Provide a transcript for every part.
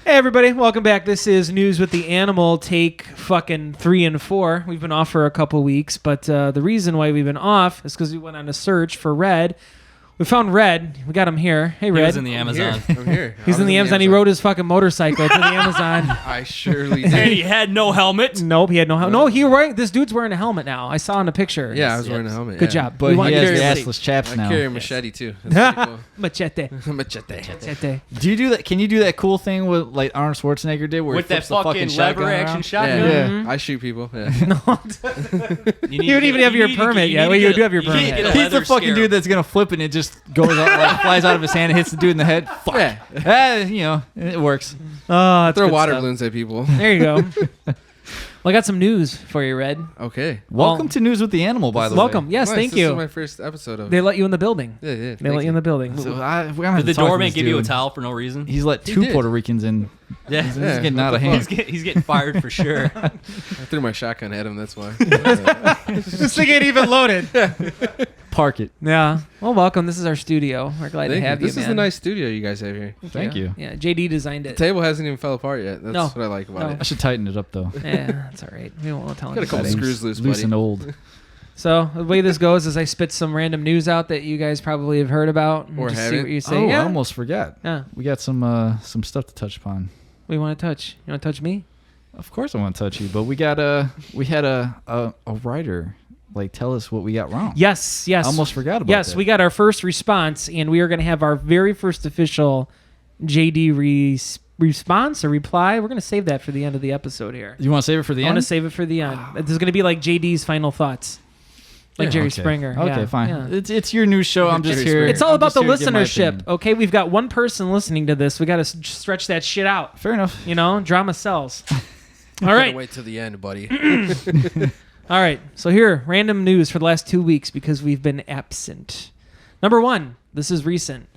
Hey everybody, welcome back. This is News with the Animal, take fucking 3 and 4. We've been off for a couple weeks, but the reason why we've been off is because we went on a search for Red. We found Red. We got him here. Hey, Red. He was in the Amazon. I'm here. He's in the Amazon. He rode his fucking motorcycle to the Amazon. I surely did. And he had no helmet. Nope, he had no helmet. No, this dude's wearing a helmet now. I saw in a picture. Yeah, I was wearing a helmet. Good job. But he has the assless chaps I now. carry a machete too. That's pretty cool. Machete. Machete. Do you do that? Can you do that cool thing with like Arnold Schwarzenegger did, where With he that flips the fucking shotgun lever around? action shotgun. Yeah, Mhm. I shoot people. Yeah. You don't even have your permit yet. Well, you do have your permit. He's the fucking dude that's gonna flip and it just goes out, like, flies out of his hand and hits the dude in the head. Fuck. Yeah. You know, it works. Oh, that's Throw good water stuff. balloons at people. There you go. Well, I got some news for you, Red. Okay. Welcome to News with the Animal, by the way. Welcome. Yes, Nice. thank This you. is my first episode of. They let you in the building. Yeah. They let you in the building. So we're gonna have Did the to talk to doorman this give you a dude. towel for no reason? He's let He 2 did. Puerto Ricans in. Yeah. He's getting out of hand. He's getting fired for sure. I threw my shotgun at him. That's why. This thing ain't even loaded. Park it. Yeah. Well, welcome. This is our studio. We're glad to Thank have you. you, This is man. a nice studio you guys have here. Thank you. Yeah, JD designed The it. table hasn't even fell apart yet. That's No. what I like about No. it. I should tighten it up though. Yeah, that's all right. We won't tell Got a couple anybody. screws loose, Loose buddy. and old. So the way this goes is I spit some random news out that you guys probably have heard about. And Or just see haven't. what you say. Oh, Yeah. I almost forgot. Yeah. We got some stuff to touch upon. We want to touch. You want to touch me? Of course I want to touch you, but we had a writer like tell us what we got wrong. Yes. I almost forgot about Yes, that. we got our first response, and we are going to have our very first official JD response or reply. We're going to save that for the end of the episode here. You want to save it for the I end? want to save it for the end. This is going to be like JD's final thoughts, like Yeah. Jerry Okay. Springer. Okay, Yeah, fine. yeah. It's your news show. I'm just Jerry here. Springer. It's all I'm about just the here to give my listenership. opinion. Okay, we've got one person listening to this. We got to stretch that shit out. Fair enough. You know, drama sells. All Gotta right. wait till the end, buddy. All right. So here, random news for the last 2 weeks because we've been absent. Number 1, this is recent.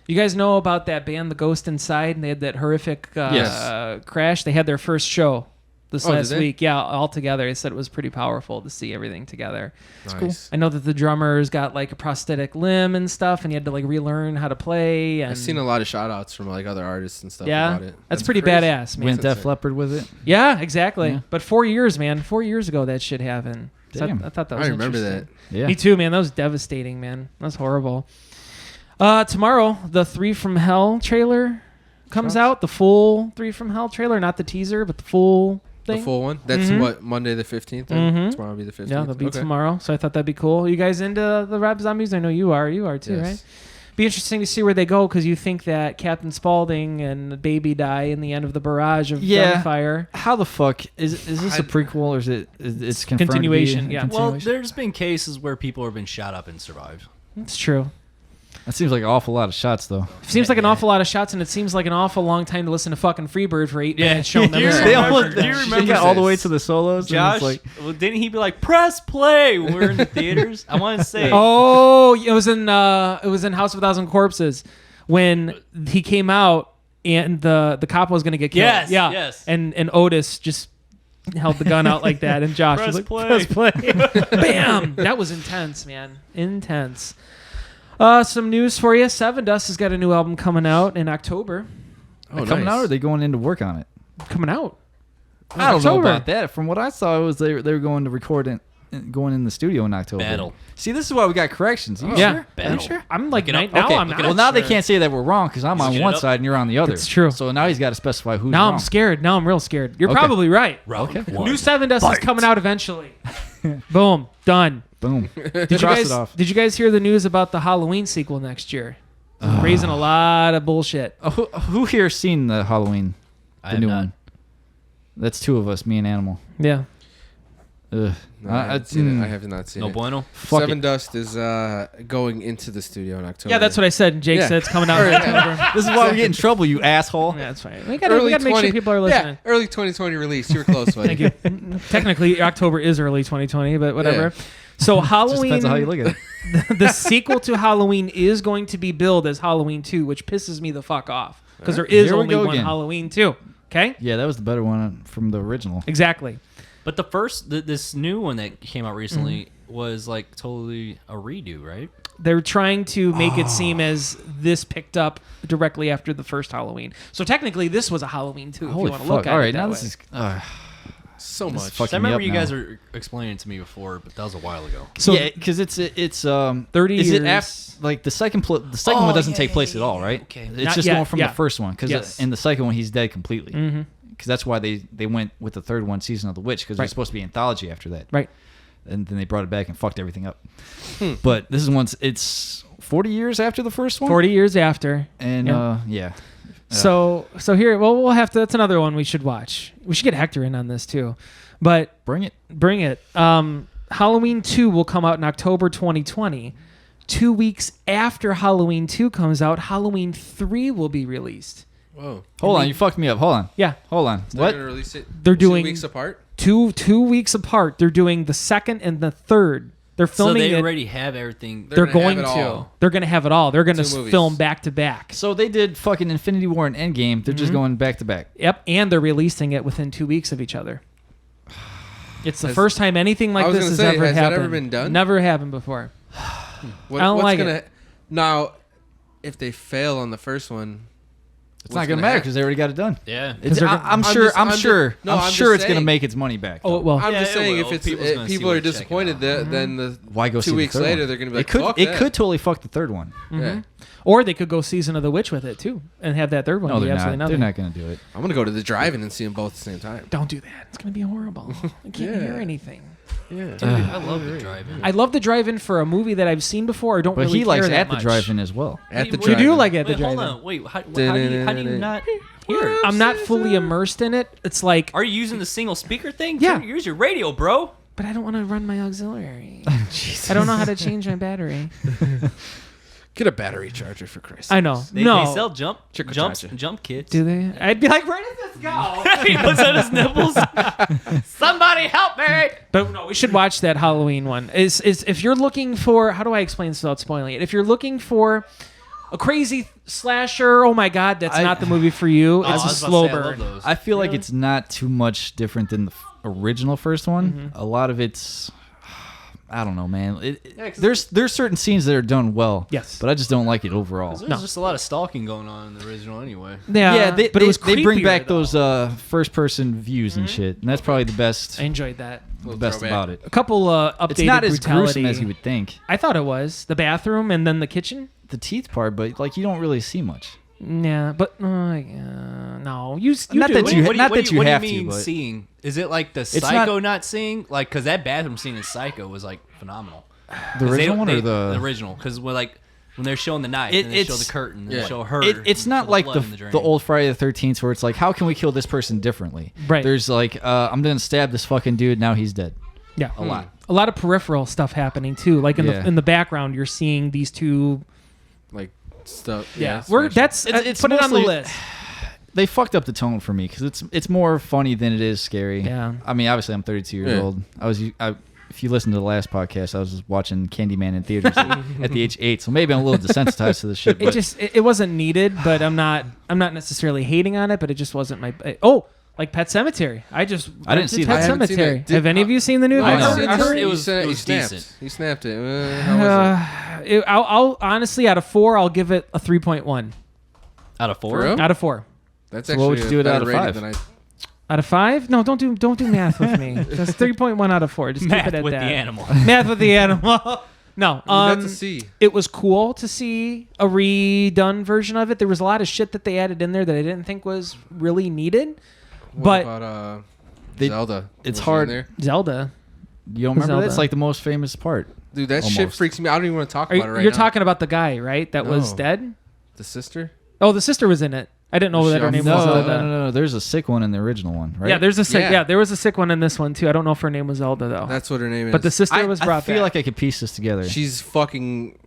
You guys know about that band, The Ghost Inside? They had that horrific Yes. crash. They had their first show this Oh, did last they? week. Yeah, all together. They said it was pretty powerful to see everything together. Nice. I know that the drummer's got like a prosthetic limb and stuff, and he had to like relearn how to play. And I've seen a lot of shout outs from like other artists and stuff yeah, about it. that's pretty crazy. badass, man. Went That's Def Leppard with it. Yeah, exactly. Yeah. But 4 years, man. 4 years ago, that shit happened. So Damn. I thought that was I remember interesting. that. Yeah. Me too, man. That was devastating, man. That was horrible. Tomorrow, the 3 from Hell trailer comes Drops. out. The full 3 from Hell trailer, not the teaser, but the full thing. The full one? That's Mhm. what, Monday the 15th? Mhm. Tomorrow will be the 15th? Yeah, that'll be Okay. tomorrow. So I thought that'd be cool. You guys into the Rob Zombies? I know you are. You are too, Yes. right? Be interesting to see where they go because you think that Captain Spaulding and the baby die in the end of the barrage of gunfire. How the fuck is this a prequel or is it's confirmed to be Continuation, a yeah. Well, continuation? there's been cases where people have been shot up and survived. It's true. That seems like an awful lot of shots though. Seems like an awful lot of shots, and it seems like an awful long time to listen to fucking Freebird for 8 minutes showing them. Do you the They song. remember- almost do you they remember got all the this? way to the solos. Josh, And it's well, didn't he be like, press play when we're in the theaters? I want to say. Oh, it was in House of a Thousand Corpses when he came out and the cop was gonna get killed. Yes, yeah, yes. And Otis just held the gun out like that, and Josh was like, Press "Press play!" Bam! That was intense, man. Intense. Some news for you. Seven Dust has got a new album coming out in October. Oh, coming nice. out or are they going into work on it? Coming out. I don't know October. about that. From what I saw, it was they were going to record it, going in the studio in October. Battle. See, this is why we got corrections. You Yeah. sure? Battle. You sure? I'm like Look it up. now. Okay, I'm look not. it Well, now they sure. can't say that we're wrong because I'm Look on it one up. side and you're on the other. That's true. So now he's got to specify who's Now wrong. I'm scared. Now I'm real scared. You're Okay. probably right. Round Okay. one. New Seven Dust is coming out eventually. Boom. Done. Boom. Did you Cross guys? it off. Did you guys hear the news about the Halloween sequel next year? Raising a lot of bullshit. Who here seen the Halloween? I The have new not. one. That's 2 of us, me and Animal. Yeah. Ugh. No, I haven't seen it. I have not seen No it. bueno. Fuck Seven it. Dust is going into the studio in October. Yeah, that's what I said. Jake Yeah. said it's coming out in October. This is why we get in trouble, you asshole. Yeah, that's fine. We gotta make sure people are listening. Yeah, early 2020 release. You were close, buddy. Thank you. Technically, October is early 2020, but whatever. So Just Halloween, depends on how you look at it. the sequel to Halloween is going to be billed as Halloween 2, which pisses me the fuck off because there is Here we only go one again. Halloween 2. Okay? Yeah, that was the better one from the original. Exactly. But the first, this new one that came out recently, was like totally a redo, right? They're trying to make it seem as this picked up directly after the first Halloween. So technically, this was a Halloween too. Holy if you want to fuck! look at All it right, that now way. this is So much. fucking I remember me you up guys now. were explaining it to me before, but that was a while ago. So yeah, because it's 30 is years. it after, like the second one doesn't take place at all, right? Okay. It's Not just yet, going from yeah. the first one because Yes. in the second one he's dead completely. Mm-hmm. Because that's why they went with the third one, Season of the Witch, because it Right. was supposed to be anthology after that. Right. And then they brought it back and fucked everything up. But this is it's 40 years after the first one. 40 years after. And yeah. So here, well, we'll have to. That's another one we should watch. We should get Hector in on this too, but Bring it. bring it. Halloween 2 will come out in October 2020. 2 weeks after Halloween 2 comes out, Halloween 3 will be released. Whoa. Hold on, you fucked me up. Hold on. Yeah, Hold on. They're What? gonna release it They're 2 doing- weeks apart. two weeks apart. They're doing the second and the third. They're So filming they it. already have everything. They're They're gonna going have it to. all. They're going to have it all. They're going 2 to movies. film back to back. So they did fucking Infinity War and Endgame. They're just going back to back. Yep, and they're releasing it within 2 weeks of each other. It's the Has- first time anything like I was this gonna has say, ever has that happened. ever been done? Never happened before. What, I don't what's like gonna it. now? If they fail on the first one, It's not gonna matter because they already got it done. Yeah. It's, they're I'm gonna- I'm sure. just- I'm I'm sure. just- no, I'm I'm sure just it's gonna saying. make its money back. Oh, it will. I'm Yeah, just it saying will. if it's People's gonna see people what are it's checking disappointed, out. then the Why go see 2 the weeks third later one? they're gonna be It like, could. fuck It that. could totally fuck the third one. Yeah. Or they could go Season of the Witch with it too, and have that third one No, be they're absolutely not. They're nothing. not gonna do it. I'm gonna go to the drive-in and see them both at the same time. Don't do that. It's gonna be horrible. I can't Yeah. hear anything. Yeah. Dude, I love the drive-in. I love the drive-in for a movie that I've seen before. I don't But really he care likes that at the much. drive-in as well. At the You You drive-in. do like at the Wait, hold drive-in. on. Wait, how do you not hear it? I'm not fully immersed in it. It's like, Are you using the single speaker thing? Yeah. Use your radio, bro. but I don't want to run my auxiliary. I don't know how to change my battery. Get a battery charger for Christ. I know. They no. sell jump Chick-a-cha-cha. kits. Do they? I'd be like, where does this go? He puts on his nipples. Somebody help me! But no, we should watch that Halloween one. Is if you're looking for, how do I explain this without spoiling it? If you're looking for a crazy slasher, oh my god, that's not the movie for you. Oh, I It's a was about to slow say, I love burn. those. I feel like it's not too much different than the original first one. A lot of it's, I don't know, man. There's certain scenes that are done well. Yes. but I just don't like it overall. There's just a lot of stalking going on in the original anyway. Yeah, but it was they bring creepier, back though. those first person views and shit, and that's probably the best I enjoyed that. Little best throwback. about it. A couple updated It's not as brutality. gruesome as you would think. I thought it was the bathroom and then the kitchen. The teeth part, but like you don't really see much. Yeah, but no, you Not do. that you- What not do that you what do have you to, mean but- seeing? Is it like the not- Psycho not seeing? Like, because that bathroom scene in Psycho was like phenomenal. The 'Cause original one or the original? Because when they're showing the knife and they show the it's- curtain, and yeah. they show her. It's and not show like blood the in drain. the old Friday the 13th where it's like, how can we kill this person differently? Right. There's like, I'm gonna stab this fucking dude. Now he's dead. Yeah, A lot. A lot of peripheral stuff happening too. Like in Yeah. the background, you're seeing these two. Like stuff. Yeah, smash it. that's It's put it on the mostly- list. They fucked up the tone for me because it's more funny than it is scary. Yeah. I mean, obviously, I'm 32 years Yeah. old. If you listen to the last podcast, I was just watching Candyman in theaters at the age of 8, so maybe I'm a little desensitized to this shit. But It wasn't needed, but I'm not necessarily hating on it, but it just wasn't my. Like Pet Cemetery. I didn't see see that. I Pet haven't seen Cemetery. that. Did- Have any of you seen the new? I one? heard- seen I this. heard it You was- said it you was snapped. decent. You snapped it. How was it? I'll honestly, out of 4, I'll give it a 3.1 out of 4. For real? out of 4. That's So actually what would you do a it out better of rating 5? than I. Out of 5? No, don't do math with me. That's 3.1 out of 4. Just Math keep it at with that. the animal. Math with the animal. No, That's a C. it was cool to see a redone version of it. There was a lot of shit that they added in there that I didn't think was really needed. What but about They- Zelda? it's Was it in hard- there? Zelda, you don't remember that? Zelda. It's like the most famous part. Dude, that shit Almost. freaks me. I don't even want to talk Are about it right you're now. talking about the guy, right? That was No. dead. The sister? Oh, the sister was in it. I didn't know that her She- name No, was no, Zelda. no. There's a sick one in the original one, right? Yeah, there's a sick. Yeah. Yeah, there was a sick one in this one too. I don't know if her name was Zelda though. That's what her name is. But the sister was I brought feel back. like I could piece this together. She's fucking.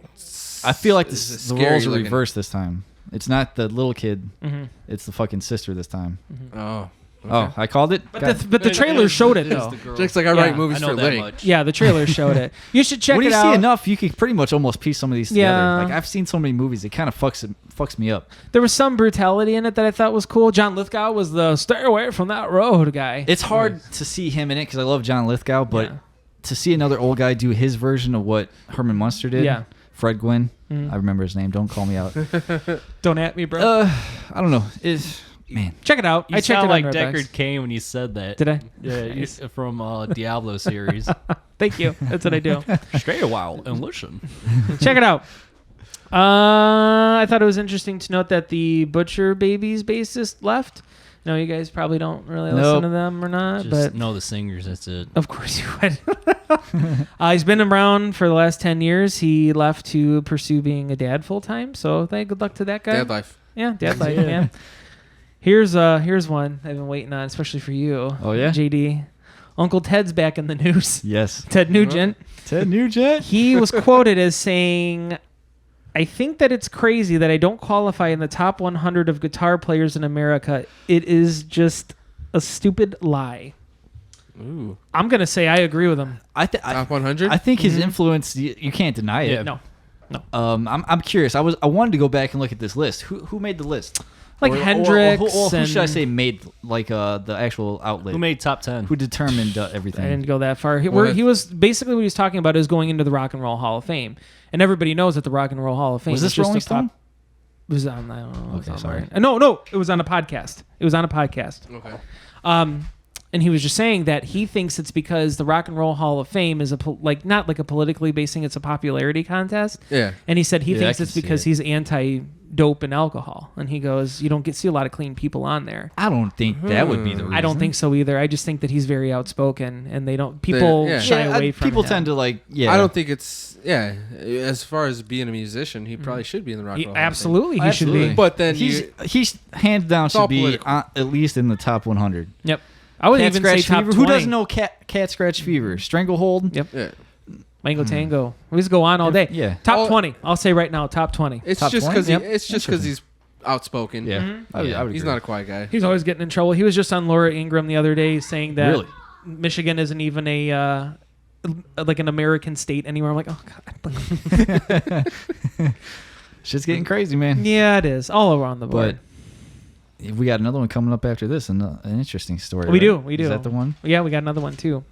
I feel like the scary roles are looking. reversed this time. It's not the little kid. Mm-hmm. It's the fucking sister this time. Oh. Oh, I called it? But God. the trailer showed it though. Jake's like, I Yeah, write movies I know for a that living. much. Yeah, the trailer showed it. You should check when it you out. see enough, you can pretty much almost piece some of these together. Yeah. Like I've seen so many movies, it kind of fucks me up. There was some brutality in it that I thought was cool. John Lithgow was the "stay away from that road" guy. It's hard to see him in it because I love John Lithgow, but Yeah. to see another old guy do his version of what Herman Munster did. Yeah. Fred Gwynn. Mm. I remember his name. Don't call me out. Don't at me, bro. I don't know. Man. Check it out. You I checked sound it like on Redbox. Deckard Cain when you said that. Did I? Yeah, Nice. from Diablo series. Thank you. That's what I do. Stay a while and listen. Check it out. I thought it was interesting to note that the Butcher Babies bassist left. No, you guys probably don't really listen to them or not, Just but know the singers. That's it. of course you would. He's been around for the last 10 years. He left to pursue being a dad full time. So good luck to that guy. Dad life. Yeah, dad life, man. Here's one I've been waiting on, especially for you. Oh, yeah? JD. Uncle Ted's back in the news. Yes. Ted Nugent. Ted Nugent. He was quoted as saying, I think that it's crazy that I don't qualify in the top 100 of guitar players in America. It is just a stupid lie. Ooh. I'm going to say I agree with him. Top 100? I think his influence, you can't deny it. No. I'm curious. I wanted to go back and look at this list. Who made the list? Like Hendrix who should I and- say made the actual outlet? Who made top 10? Who determined everything? I didn't go that far. Well, He was basically what he was talking about is going into the Rock and Roll Hall of Fame. And everybody knows that the Rock and Roll Hall of Fame Was is this just Rolling a top. Stone? It was on, I don't know. It was Okay, on sorry. there. No, it was on a podcast. Okay. And he was just saying that he thinks it's because the Rock and Roll Hall of Fame is not like a politically based thing, it's a popularity contest. Yeah. And he said he Yeah, thinks I it's can see because it. he's anti-dope and alcohol. And he goes, you don't see a lot of clean people on there. I don't think that would be the reason. I don't think so either. I just think that he's very outspoken, and people Yeah. shy away from people him. tend to I don't think it's as far as being a musician, he probably should be in the Rock and Roll Hall of Fame. Absolutely, he should be. But then he's hands down all should be political. at least in the top 100. Yep. I would Cat even say Scratch top Fever. 20. Who doesn't know Cat Scratch Fever? Stranglehold. Yep. yeah. Mango Tango. We just go on all day. Yeah. Top All- 20. I'll say right now, top 20. It's Top just 20? because Yep. it's just because he's outspoken. Yeah. Mm-hmm. I would He's agree. not a quiet guy. He's always getting in trouble. He was just on Laura Ingraham the other day saying that Really? Michigan isn't even a like an American state anymore. I'm like, oh god. Shit's getting crazy, man. Yeah, it is all around the board. But we got another one coming up after this, and an interesting story. We right? do, we do. Is that the one? Yeah, we got another one too.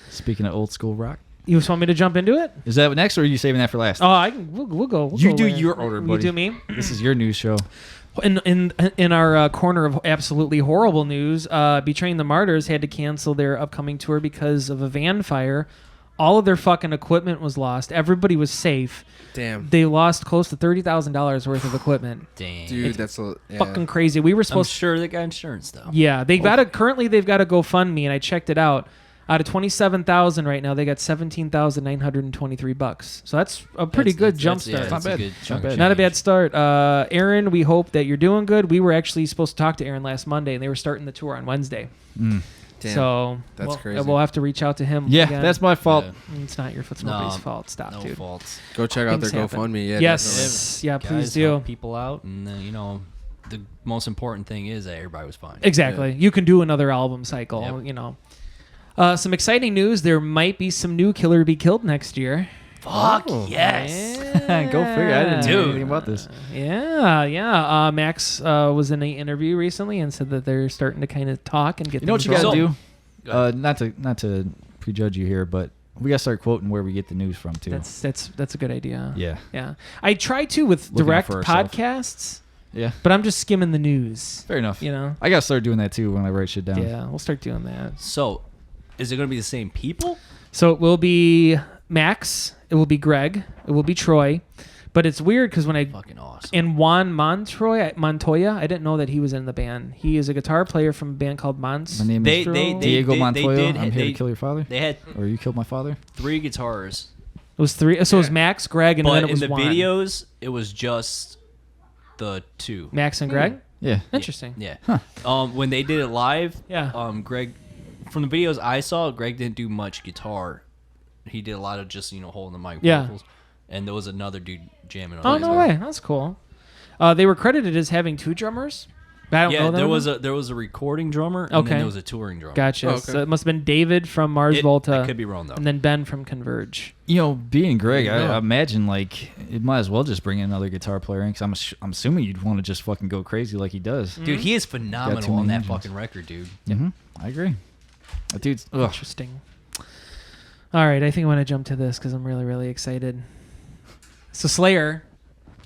Speaking of old school rock, You just want me to jump into it? is that next, or are you saving that for last? Oh, I can. We'll go. We'll You go do where- your order, You buddy. do me. This is your news show. In our corner of absolutely horrible news, Betraying the Martyrs had to cancel their upcoming tour because of a van fire. All of their fucking equipment was lost. Everybody was safe. Damn. They lost close to $30,000 worth of equipment. Damn. Dude, that's Fucking crazy. We were I'm supposed sure they got insurance though. Yeah, they've got a GoFundMe, and I checked it out. Out of 27,000 right now, they got $17,923. So that's a pretty good jump start. Yeah, Not that's a bad. good Not chunk bad. of Not a change. bad start. Aaron, we hope that you're doing good. We were actually supposed to talk to Aaron last Monday, and they were starting the tour on Wednesday. Mm. Damn. So That's crazy. We'll have to reach out to him. Yeah, again. that's my fault. Yeah. It's not your fault. It's No, nobody's fault. Stop, No dude. faults. Go check out their Things happen. GoFundMe. Yeah, Yes. Yeah, please Guys do. help people out, and the most important thing is that everybody was fine. Exactly. You can do another album cycle, Yep. Some exciting news. There might be some new Killer Be Killed next year. Fuck Oh. yes. Go figure. I didn't know Dude. anything about this. Yeah. Max was in an interview recently and said that they're starting to kind of talk and get You know what you things gotta rolling. do? Not to prejudge you here, but we gotta start quoting where we get the news from too. That's a good idea. Yeah. I try to with Looking direct for ourselves. podcasts, Yeah. but I'm just skimming the news. Fair enough. You know. I gotta start doing that too when I write shit down. Yeah, we'll start doing that. So, is it going to be the same people? So it will be Max. It will be Greg. It will be Troy. But it's weird because when I Fucking awesome. and Juan Montoya, I didn't know that he was in the band. He is a guitar player from a band called Mons. My name They- is they- Diego Montoya. did- I'm here they- to kill your father. They had Or you killed my father. 3 guitars, It was 3. So it was Max, Greg, and then but it in was the Juan. videos, it was just the 2. Max and Greg. Yeah. Interesting. Yeah. When they did it live, Yeah. Greg, from the videos I saw, Greg didn't do much guitar. He did a lot of just holding the mic Yeah. vocals, and there was another dude jamming on. Oh it. no way, that's cool. They were credited as having 2 drummers. I don't know Yeah, that there was a recording drummer, and Okay. then there was a touring drummer. Gotcha. Oh, okay. So it must have been David from Mars Volta, I could be wrong though. and then Ben from Converge. Being Greg, Yeah. I imagine like it might as well just bring in another guitar player in because I'm assuming you'd want to just fucking go crazy like he does. Dude, he is Got too phenomenal on many that engines. fucking record, dude. Mm-hmm. I agree. That dude's ugh. Interesting. All right, I think I want to jump to this because I'm really, really excited. So Slayer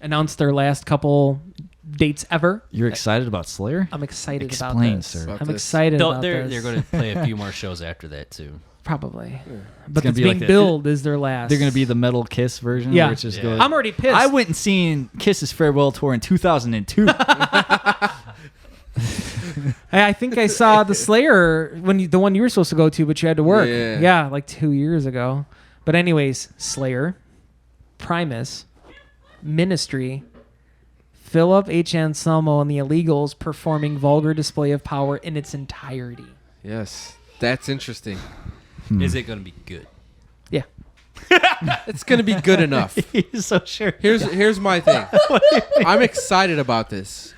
announced their last couple dates ever. You're excited about Slayer? I'm excited about Explain, this. sir. I'm excited about They're this. going to play a few more shows after that too. Probably. But gonna it's be being like billed as their last. They're going to be the Metal Kiss version? Yeah. Which just Yeah. goes, I'm already pissed. I went and seen Kiss's farewell tour in 2002. I think I saw the Slayer the one you were supposed to go to, but you had to work. Yeah. Like 2 years ago. But anyways, Slayer, Primus, Ministry, Philip H. Anselmo, and the Illegals performing Vulgar Display of Power in its entirety. Yes, that's interesting. Is it going to be good? Yeah. It's gonna be good enough. He's so sure. Here's my thing. I'm excited about this,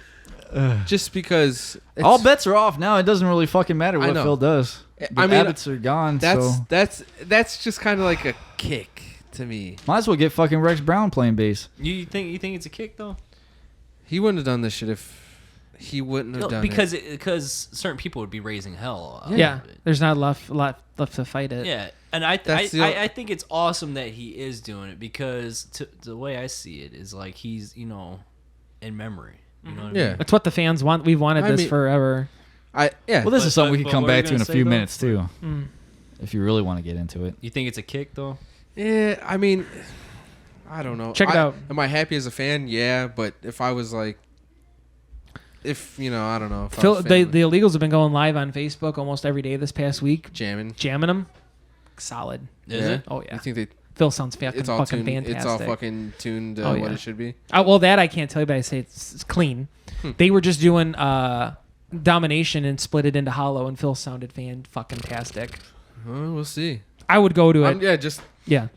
just because All bets are off now. It doesn't really fucking matter I what know. Phil does. The I mean, Abbotts are gone, that's so that's just kind of like a kick to me. might as well get fucking Rex Brown playing bass. You think it's a kick though? He wouldn't have done this shit if he wouldn't have done because it. because certain people would be raising hell. out Yeah. of it. There's not a lot left to fight it. Yeah, and I That's think it's awesome that he is doing it because the way I see it is like he's in memory. You know what I mean? Yeah. That's what the fans want. We've wanted I this mean- forever. Well, this is something we can but come what were you back to in gonna a say, few though? minutes too, Mm. if you really want to get into it. You think it's a kick though? Yeah, I mean, I don't know. Check it out. Am I happy as a fan? Yeah, but if I was like, I don't know. If I Phil, was the fan- Illegals have been going live on Facebook almost every day this past week, jamming. jamming them. Solid. Is Yeah? it? Oh yeah. You think they? Phil sounds fucking It's all tuned. fantastic. It's all fucking tuned. Oh, What yeah. it should be. Well, that I can't tell you, but I say it's clean. They were just doing Domination and split it into Hollow, and Phil sounded fucking tastic. We'll see. I would go to it. Yeah, just Yeah,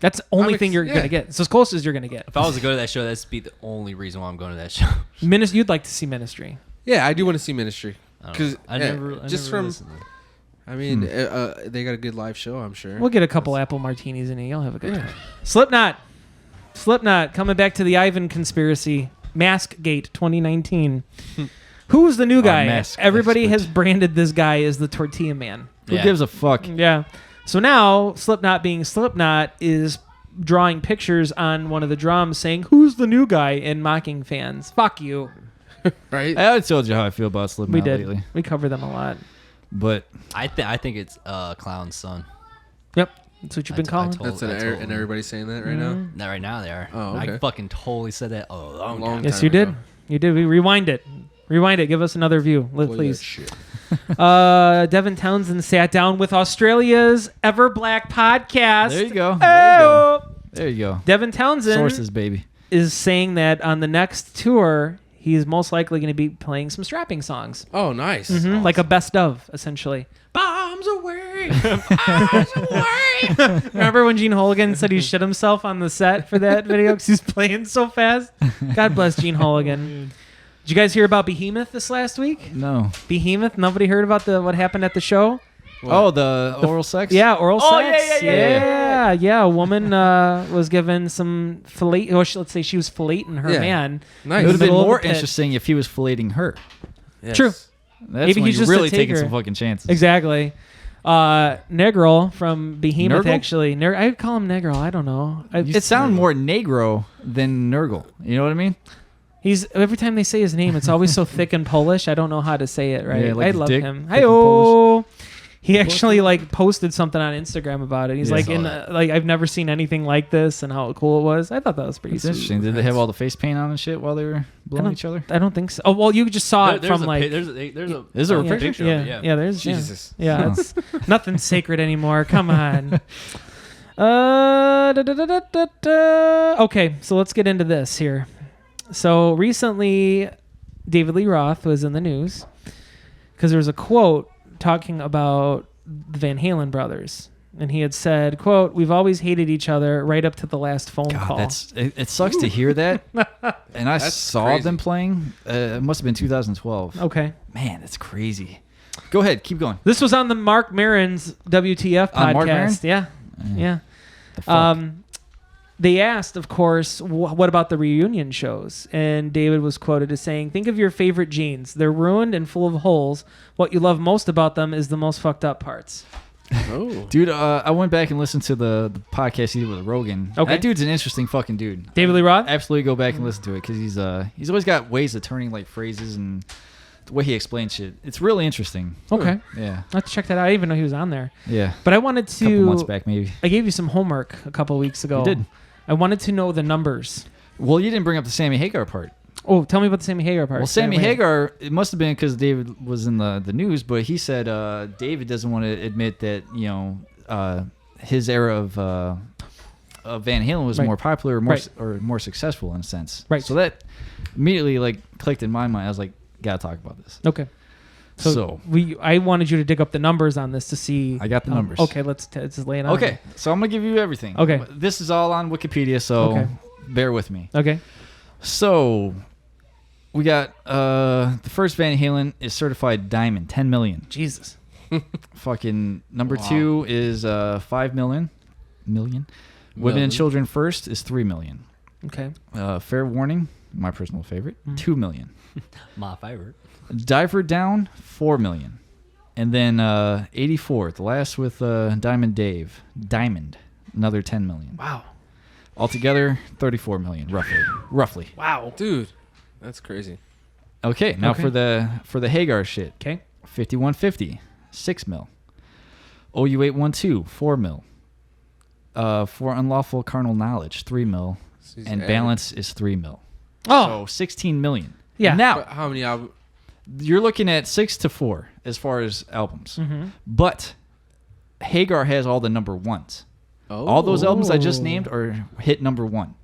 that's the only I'm thing you're yeah. gonna get. It's as close as you're gonna get. If I was to go to that show, that'd be the only reason why I'm going to that show. You'd like to see Ministry. yeah. I do want to see Ministry I don't because know. I never just never from. listened to it. I mean, they got a good live show. I'm sure. We'll get a couple apple martinis in it. You'll have a good time. Slipknot coming back to the Ivan conspiracy. Maskgate 2019. Who's the new guy? mask Everybody expert. has branded this guy as the Tortilla Man. Who Yeah. gives a fuck? Yeah. So now Slipknot being Slipknot is drawing pictures on one of the drums saying, "Who's the new guy?" and mocking fans. Fuck you. Right? I told you how I feel about Slipknot We did. lately, We cover them a lot. but I think it's Clown's son. Yep. That's what you've been I calling. told- That's I told and them. everybody's saying that right now. Not right now. They are. Oh, okay. I fucking totally said that. Oh, long Long time. Yes, time you did. ago. You did. We rewind it. Rewind it. Give us another view, Boy, that please. shit. Devin Townsend sat down with Australia's Ever Black podcast. there you go. Oh! There you go. Devin Townsend Sources, baby. is saying that on the next tour, he is most likely going to be playing some strapping songs. Oh, nice. Mhm, like a best of, essentially. Bombs away! Bombs away! Remember when Gene Holigan said he shit himself on the set for that video because he's playing so fast? God bless Gene Holigan. Did you guys hear about Behemoth this last week? No. Behemoth? Nobody heard about what happened at the show? Oh, the oral sex? Yeah, oral Oh, sex. Yeah. A woman was given some fillet. Or let's say she was filleting her Yeah. man. Nice. It would have been Middle of more the pit. interesting if he was filleting her. Yes. True. That's Maybe when he's you're just a really taking taker. some fucking chances. Exactly. Negril from Behemoth, Nurgle? actually. I would call him Negril. I don't know. You sound more negro than Nurgle. You know what I mean? He's every time they say his name, it's always so thick and Polish. I don't know how to say it right. Yeah, like I his love dick, him. thick and Hi-oh. He actually posted something on Instagram about it. He's Yeah, I like, saw that. I've never seen anything like this, and how cool it was. I thought that was pretty It's sweet. interesting. Did they have all the face paint on and shit while they were blowing each other? I don't think so. Oh well, you just saw it There's from a like. pi- there's a Is there a yeah, picture? Yeah, of it, yeah. There's Jesus. Yeah, Huh. it's nothing's sacred anymore. Come on. Okay, so let's get into this here. So recently, David Lee Roth was in the news because there was a quote talking about the Van Halen brothers. And he had said, quote, "We've always hated each other right up to the last phone call." God, it sucks to hear that. And I That's saw crazy. them playing. It must have been 2012. Okay. Man, that's crazy. Go ahead, keep going. This was on the Mark Maron's WTF On Marc Maron? podcast. Yeah. Yeah. The fuck? They asked, of course, what about the reunion shows? And David was quoted as saying, "Think of your favorite jeans. They're ruined and full of holes. What you love most about them is the most fucked up parts." Oh, Dude, I went back and listened to the podcast he did with Rogan. Okay. That dude's an interesting fucking dude. David Lee Roth? Absolutely go back and listen to it because he's always got ways of turning like phrases and the way he explains shit. It's really interesting. Okay. Yeah. I'll have to check that out. I didn't even know he was on there. Yeah. But I wanted A couple months to. back, maybe. I gave you some homework a couple weeks ago. You did. I wanted to know the numbers. Well, you didn't bring up the Sammy Hagar part. Oh, tell me about the Sammy Hagar part. Well, Sammy Wait. Hagar, it must have been because David was in the news, but he said David doesn't want to admit that, his era of Van Halen was Right. more popular or more successful in a sense. Right. So that immediately clicked in my mind. I was like, gotta talk about this. Okay. So I wanted you to dig up the numbers on this to see. I got the numbers. Okay, let's lay it on. Okay, so I'm gonna give you everything. Okay. This is all on Wikipedia, so Okay. bear with me. Okay. So we got the first Van Halen is certified diamond, 10 million. Jesus. Fucking number Wow. 2 is 5 million. Women Million. and Children First is 3 million. Okay. Fair Warning, my personal favorite, 2 million. My favorite. Diver Down, 4 million. And then 84, the last with Diamond, another 10 million. Wow. Altogether, 34 million, roughly. Wow. dude, that's crazy. Okay, now Okay. for the Hagar shit. Okay. 5150, 6 mil. OU812, 4 mil. For unlawful carnal knowledge, 3 mil. So he's And average. balance is 3 mil. Oh. So 16 million. Yeah. Now, But how many albums? you're looking at 6 to 4 as far as albums. Mm-hmm. But Hagar has all the number ones. Oh, All those albums I just Oh. named are hit number 1.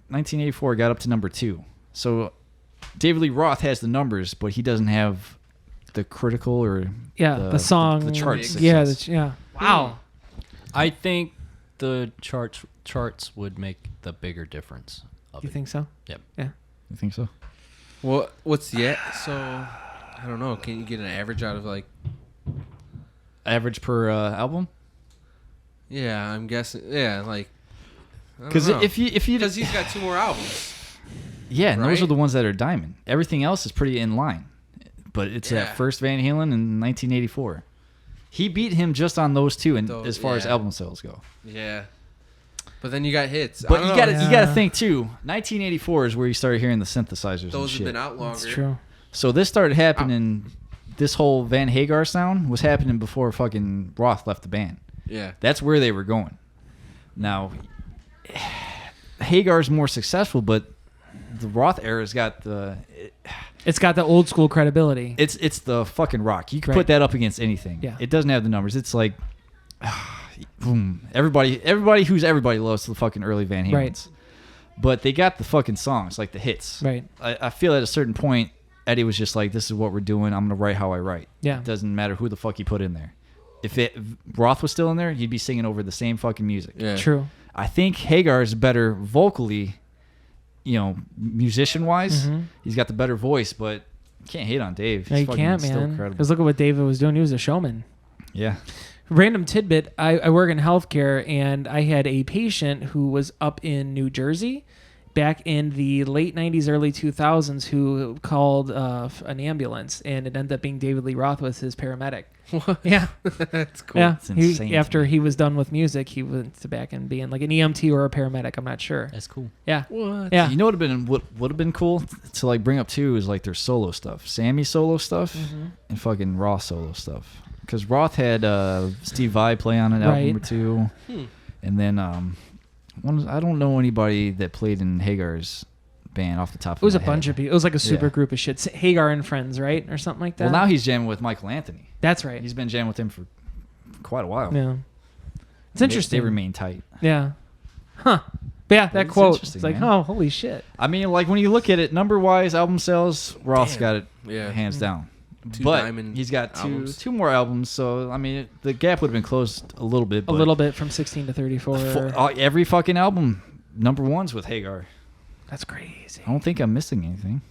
1984 got up to number 2. So David Lee Roth has the numbers, but he doesn't have the critical or Yeah. The song. the charts. Yeah. success. Yeah. Wow. I think the charts would make the bigger difference. Of You it. think so? Yep. Yeah. You think so? Well, what's the so? I don't know. Can you get an average out of Average per album? Yeah, I'm guessing. Yeah, Because if you because he's got 2 more albums. yeah, and those right? are the ones that are diamond. Everything else is pretty in line, but it's Yeah. that first Van Halen in 1984. He beat him just on those 2, and Those- as far as yeah. album sales go. Yeah, but then you got hits. I But don't you know. got to Yeah. you got to think too. 1984 is where you started hearing the synthesizers and Those shit. have been out longer. That's true. So this started happening. This whole Van Hagar sound was happening before fucking Roth left the band. Yeah. That's where they were going. Now, Hagar's more successful, but the Roth era's got the. It's got the old school credibility. It's the fucking rock. You can Right. put that up against anything. Yeah. It doesn't have the numbers. It's like, boom. Everybody who's everybody loves the fucking early Van Halens. Right. But they got the fucking songs, like the hits. Right. I feel at a certain point, Eddie was just like, "This is what we're doing. I'm gonna write how I write. Yeah. It doesn't matter who the fuck you put in there. If Roth was still in there, he'd be singing over the same fucking music. Yeah. True. I think Hagar is better vocally, musician wise. Mhm. He's got the better voice, but you can't hate on Dave. No, He's you fucking can't, still man. incredible. Because look at what David was doing. He was a showman. Yeah. Random tidbit. I work in healthcare, and I had a patient who was up in New Jersey back in the late 90s, early 2000s who called an ambulance, and it ended up being David Lee Roth was his paramedic. What? Yeah. That's cool. Yeah. It's insane to After me. he was done with music, he went to back and being like an EMT or a paramedic. I'm not sure. That's cool. Yeah. What? Yeah. You know what would have been cool to bring up too is like their solo stuff, Sammy solo stuff, Mm-hmm. and fucking Roth solo stuff. Because Roth had Steve Vai play on an Right. album or two, and then I don't know anybody that played in Hagar's band off the top. It was a bunch of people. It was like a super Yeah. group of shit. Hagar and Friends, right? Or something like that. Well, now he's jamming with Michael Anthony. That's right. He's been jamming with him for quite a while. Yeah. It's They- interesting. They remain tight. Yeah. Huh. But yeah, that It's quote. interesting, It's like, man. oh, holy shit. I mean, like when you look at it, number wise, album sales, Roth's Damn. got it Yeah. hands down. 2 But diamond he's got albums. two more albums, so I mean, the gap would have been closed a little bit. A But little bit from 16 to 34. every fucking album, number one's with Hagar. That's crazy. I don't think I'm missing anything.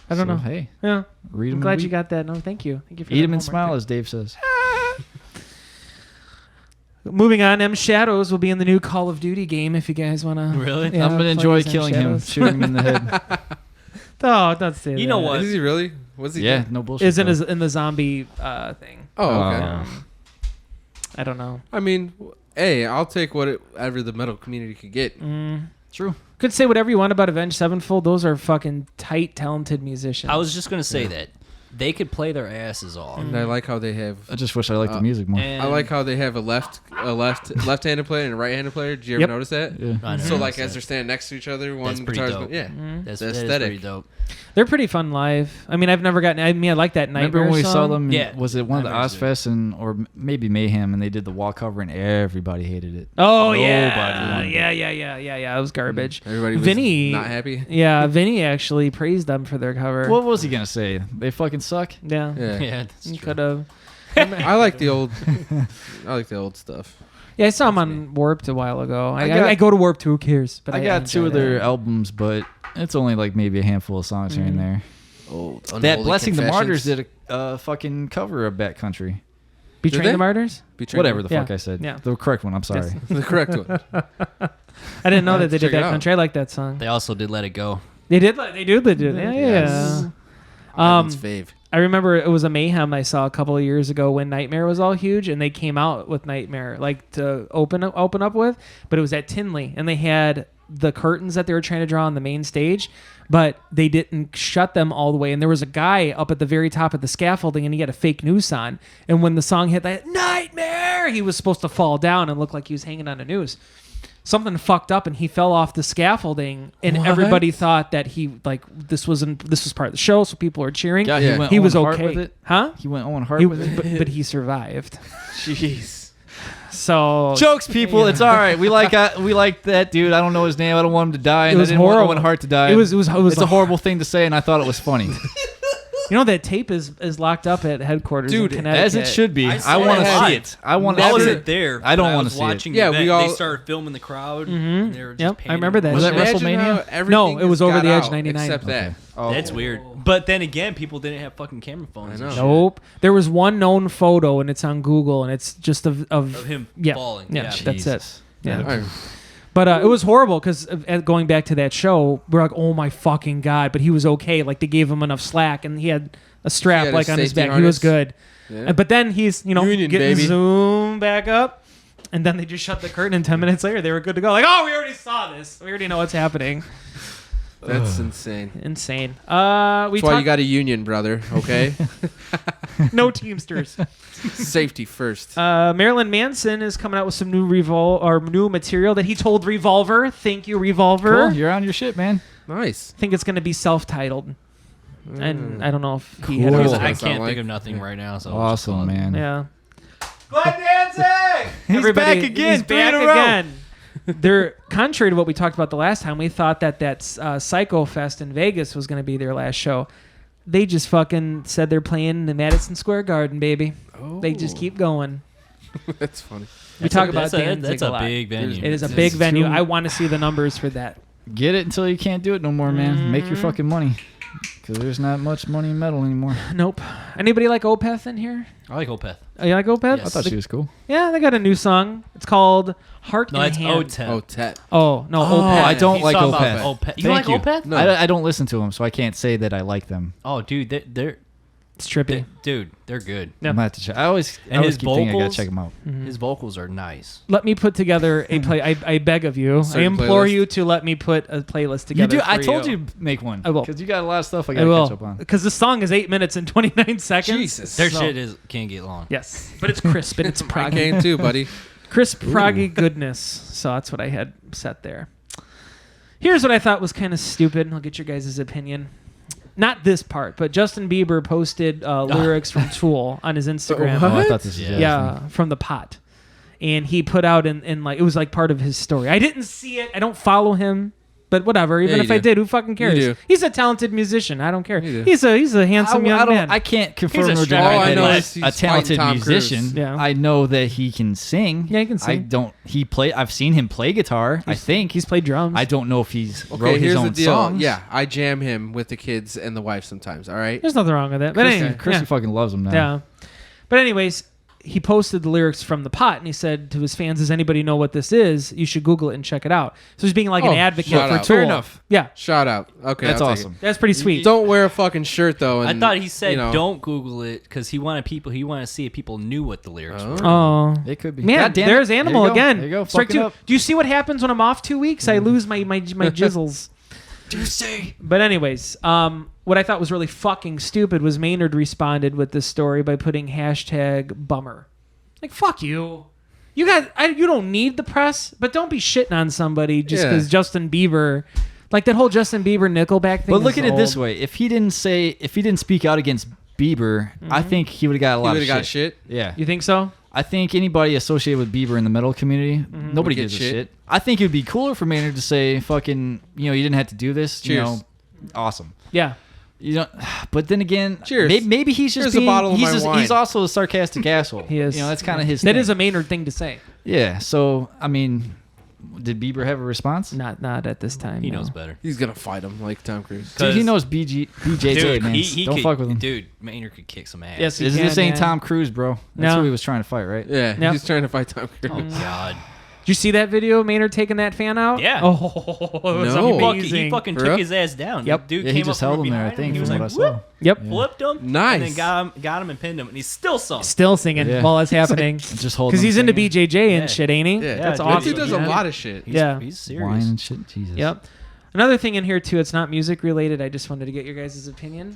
I don't So, know. Hey, Yeah. read I'm them. glad you got that. No, thank you. Thank you for Eat that them and homework. smile, as Dave says. Moving on, M Shadows will be in the new Call of Duty game if you guys want to. Really? Yeah, I'm gonna play enjoy as M killing him, Shadows. shooting him in the head. Oh, don't say that. You know what? Is he really? What's he? Yeah, doing? no bullshit. Is in though. in the zombie thing. Oh, okay. I don't know. I mean, hey, I'll take whatever the metal community could get. True. Could say whatever you want about Avenged Sevenfold. Those are fucking tight, talented musicians. I was just gonna say that they could play their asses off. And I like how they have. I just wish I liked the music more. And I like how they have a left-handed player and a right-handed player. Did you ever Yep. notice that? Yeah. I So know, like that's as they're standing next to each other, one That's pretty guitar's dope. yeah. That's the that is aesthetic. pretty dope. They're pretty fun live. I mean, I've never gotten. I mean, I like that Nightmare Remember when we song. saw them? Yeah. Was it one of the Nightmare's Ozfest or maybe Mayhem, and they did the wall cover, and everybody hated it. Oh Nobody yeah, wanted it. yeah. It was garbage. Everybody was Vinny, not happy. Yeah, Vinny actually praised them for their cover. What was he gonna say? They fucking suck. Yeah, Yeah. Yeah, that's you true. could have. I like the old. I like the old stuff. Yeah, I saw him on Warped a while ago. I got- I go to Warped. Who cares? But I got two of enjoy their that. albums, but it's only like maybe a handful of songs here and there. Old. That Unholy Blessing the Martyrs Confessions. did a fucking cover of Bat Country. Betraying they? the Martyrs. Betrayed Whatever the Yeah. fuck I said. Yeah. The correct one. I'm sorry. Yes. the correct one. I didn't know that they Let's did check it that out. country. I like that song. They also did Let It Go. They did. They do. Yeah, Yes. yeah. Ivan's fave. I remember it was a Mayhem I saw a couple of years ago when Nightmare was all huge, and they came out with Nightmare like to open up with, but it was at Tinley, and they had the curtains that they were trying to draw on the main stage, but they didn't shut them all the way, and there was a guy up at the very top of the scaffolding, and he had a fake noose on, and when the song hit that Nightmare, he was supposed to fall down and look like he was hanging on a noose. Something fucked up and he fell off the scaffolding, and What? everybody thought that he like this was part of the show, so people were cheering. God, Yeah. He was Owen Hart okay, with it. huh? He went Owen Hart He, with it. but he survived. Jeez. So Jokes, people. Yeah. It's all right. We like that dude. I don't know his name. I don't want him to die. It And was I didn't want horrible. Owen Hart to die. It was It's a horrible thing to say, and I thought it was funny. You know that tape is locked up at headquarters Dude, in Connecticut. As it should be. I I saw want to it. see it. I want to I see wasn't it. there. I don't but wanna was see it. watching Yeah, the we event. all- They started filming the crowd. Mhm. And they were just Yep, I painting remember that. Was that shit. Imagine WrestleMania? how everything No, it was has over got the edge, out 99. Except Okay. that. Oh. That's weird. But then again, people didn't have fucking camera phones. I and know. shit. Nope. There was one known photo, and it's on Google, and it's just of Of him yeah, falling. Yeah, Yeah. that's it. Jesus. Yeah. All right. But it was horrible because going back to that show, we're like, oh my fucking god! But he was okay. Like they gave him enough slack, and he had a strap He had like a on his safety back. He was harness. good. Yeah. But then he's Union, getting baby. zoomed back up, and then they just shut the curtain. And 10 minutes later, they were good to go. Like, oh, we already saw this. We already know what's happening. That's insane. Insane. We That's why you talked got a union, brother. Okay. no Teamsters. Safety first. Marilyn Manson is coming out with some new new material that he told Revolver. Thank you, Revolver. Cool. You're on your shit, man. Nice. I think it's going to be self-titled, and I don't know if he Cool. had. Cool. I Sound can't like- think of nothing right now. So I'll just call Awesome, it. man. Yeah. Glenn Danzig! Everybody, back again, He's 3 in back a row. again. They're contrary to what we talked about the last time. We thought that Psycho Fest in Vegas was going to be their last show. They just fucking said they're playing in Madison Square Garden, baby. They just keep going. That's funny. We talk about Danzig that's a a lot. big venue. It is a It's big true. venue. I want to see the numbers for that. Get it until you can't do it no more, man. Make your Mhm. fucking money. Because there's not much money in metal anymore. Nope. Anybody like Opeth in here? I like Opeth. Oh, you like Opeth? Yes. I thought she was cool. Yeah, they got a new song. It's called Heart No, in it's Hand. Otet. Oh, Tet. Oh, no, Oh, Opeth. I don't He's like talking Opeth. about Opeth. You Thank like Opeth? No. I don't listen to them, so I can't say that I like them. Oh, dude, they're It's trippy. dude, they're good. Yeah. I'm gonna have to check. I always his keep thinking I gotta vocals? check them out. His vocals are nice. Let me put together a play. I beg of you. I Certain implore playlist. you to let me put a playlist You together. do. I for told you to make one. I will. Because you got a lot of stuff I I gotta will. catch up on. Because the song is 8 minutes and 29 seconds. Jesus. Their So- shit can't get long. Yes, but it's crisp and it's I proggy. came too, buddy. Crisp, proggy goodness. So that's what I had set there. Here's what I thought was kind of stupid. I'll get your guys' opinion. Not this part, but Justin Bieber posted lyrics from Tool on his Instagram. Oh, I What? thought this was Yeah, from the pot. And he put out in like, it was like part of his story. I didn't see it. I don't follow him. But whatever, even Yeah, if you I do. did, who fucking cares? do. He's a talented musician. I don't care. You do. He's a handsome young man. I can't confirm He's a or straight- deny All I that know he's is he's a talented fighting Tom Cruise. musician. Yeah. I know that he can sing. Yeah, he can I sing. don't. I've seen him play guitar. I think He's played drums. I don't know if he's Okay, wrote his here's own the deal. songs. Yeah, I jam him with the kids and the wife sometimes. All right. There's nothing wrong with that. But Chrissy, anyway, Chrissy yeah. fucking loves him now. Yeah. But anyways, he posted the lyrics from the pot, and he said to his fans, "Does anybody know what this is? You should Google it and check it out." So he's being like an advocate shout for out. Tool. Fair enough. Yeah, Shout out. Okay, That's I'll take awesome. that's pretty sweet. it. Don't wear a fucking shirt though. I And, thought he said you know, don't Google it because he wanted to see if people knew what the lyrics were. Oh, It could be. man, God damn there's it. Animal There you go. again. There you go. Strike Fucking two. up. Do you see what happens when I'm off 2 weeks? I lose my jizzles. Do you see? But anyways, what I thought was really fucking stupid was Maynard responded with this story by putting hashtag bummer. Like, fuck you. You don't need the press, but don't be shitting on somebody just because Justin Bieber, like that whole Justin Bieber Nickelback thing. But look at it this old. way: if he didn't speak out against Bieber, I think he would have got a lot He of would have shit. got shit. Yeah, You think so? I think anybody associated with Bieber in the metal community, nobody Would get gives a shit. shit. I think it would be cooler for Maynard to say, "Fucking, you didn't have to do this." You Cheers. know, awesome. Yeah. But then again, Cheers. Maybe he's just Here's a bottle of my wine. he's also a sarcastic asshole. He is. That's kind of his. That thing. is a Maynard thing to say. Yeah. So I mean, did Bieber have a response? Not at this time. He no. knows better. He's gonna fight him like Tom Cruise. Dude, he 'Cause- knows BJJ, Dude, man. he Don't could, fuck with him. Dude, Maynard could kick some ass. Yes, he This can, ain't man. Tom Cruise, bro. That's No. who he was trying to fight, right? Yeah, Yep. he's trying to fight Tom Cruise. Oh God. Did you see that video of Maynard taking that fan out? Yeah. Oh, it was No. amazing. He fucking For took real? his ass down. Yep. The dude Yeah, came he just up held from him there, I behind think, He was from like, what I saw. whoop, Yep. flipped him. Nice. And then got him and pinned him, and he's still sung. Still singing Yeah. while it's happening. Just hold Because him he's into singing. BJJ and Yeah. shit, ain't he? Yeah, That's dude, That awesome. dude does a Yeah. lot of shit. Yeah. He's serious. Wine and shit. Jesus. Yep. Another thing in here too. It's not music related. I just wanted to get your guys' opinion.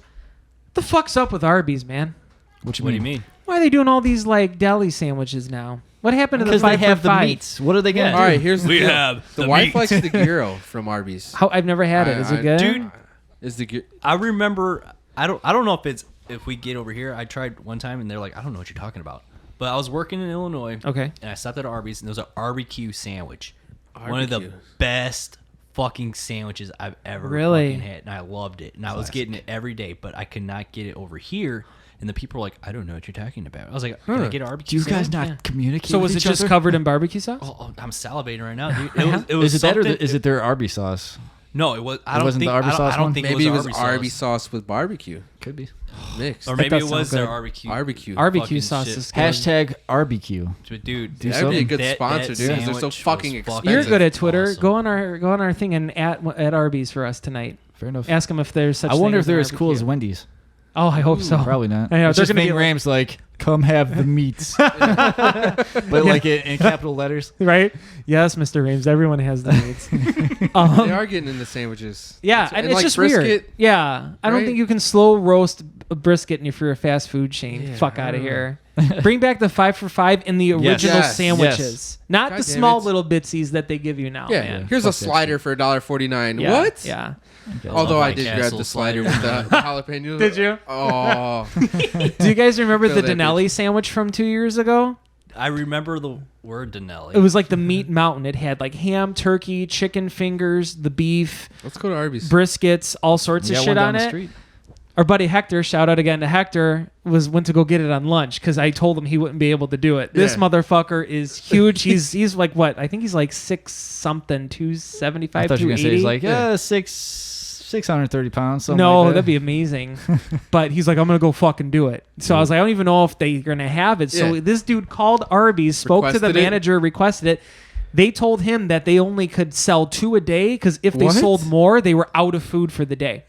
What the fuck's up with Arby's, man? What What do you mean? Why are they doing all these like deli sandwiches now? What happened to the Because they 5 have for the 5? meats. What are they gonna Yeah. do? All right, here's the We deal. have the the wife meat. likes the gyro from Arby's. How I've never had it. Is it good? Dude, Is the I remember. I don't know if we get over here. I tried one time, and they're like, I don't know what you're talking about. But I was working in Illinois. Okay. And I stopped at Arby's, and there was an barbecue sandwich. One of Barbecue. the best fucking sandwiches I've ever Really? fucking had, and I loved it. And I was getting it every day, but I could not get it over here. And the people were like, I don't know what you're talking about. I was like, can I get a Do barbecue you guys sandwich? not communicate? So with was it each just other? covered in barbecue sauce? Oh, I'm salivating right now, dude. It was Is it that or something- is it their Arby sauce? No, it was. I It don't wasn't think. the Arby I don't, sauce I don't one? think maybe it it was was Arby Arby sauce. sauce with barbecue Could be. mixed. Or That maybe does it sound was their good. barbecue. Barbecue. Barbecue fucking sauce shit. is good. Hashtag Arbecue. But dude, Do That'd be a something. good That- sponsor, that dude. Because they're so sandwich fucking was expensive. fucking- You're good at Twitter. Awesome. Go on our thing and at Arby's for us tonight. Fair enough. Ask them if there's such. I wonder thing if they're an as cool as barbecue. Wendy's. Oh, I hope so. Probably not. I know, It's they're just gonna be Bing like- Rams like, come have the meats. But like in capital letters. Right? Yes, Mr. Rames. Everyone has the needs. They are getting into sandwiches. Yeah, and it's like just brisket, weird. Yeah, I don't right? think you can slow roast a brisket if you're a fast food chain. Yeah, Fuck I out of don't know. here. Bring back the 5 for 5 in the original Yes. sandwiches, Yes. not God the damn small it. little bitsies that they give you now. Yeah, man. here's a Fuck that slider for $1.49. Yeah, What? Yeah. Although I White did grab Castle the slider slider. with the jalapeno. Did you? Oh, Do you guys remember Feel the that Denali sandwich from 2 years ago? I remember the word Denali. It was like the meat mountain. It had like ham, turkey, chicken fingers, the beef, let's go to Arby's. briskets, all sorts Yeah, of one shit down on the it. street. Our buddy Hector, shout out again to Hector, went to go get it on lunch because I told him he wouldn't be able to do it. This Yeah. motherfucker is huge. he's like what? I think he's like 6 something, 275, I thought you were gonna say 280. he's like Yeah. 630 pounds. Something No, like that. that'd be amazing. But he's like, I'm gonna go fucking do it. So I was like, I don't even know if they're gonna have it. So Yeah. this dude called Arby's, spoke to the Requested it? manager, requested it. They told him that they only could sell 2 a day because if they What? sold more, they were out of food for the day.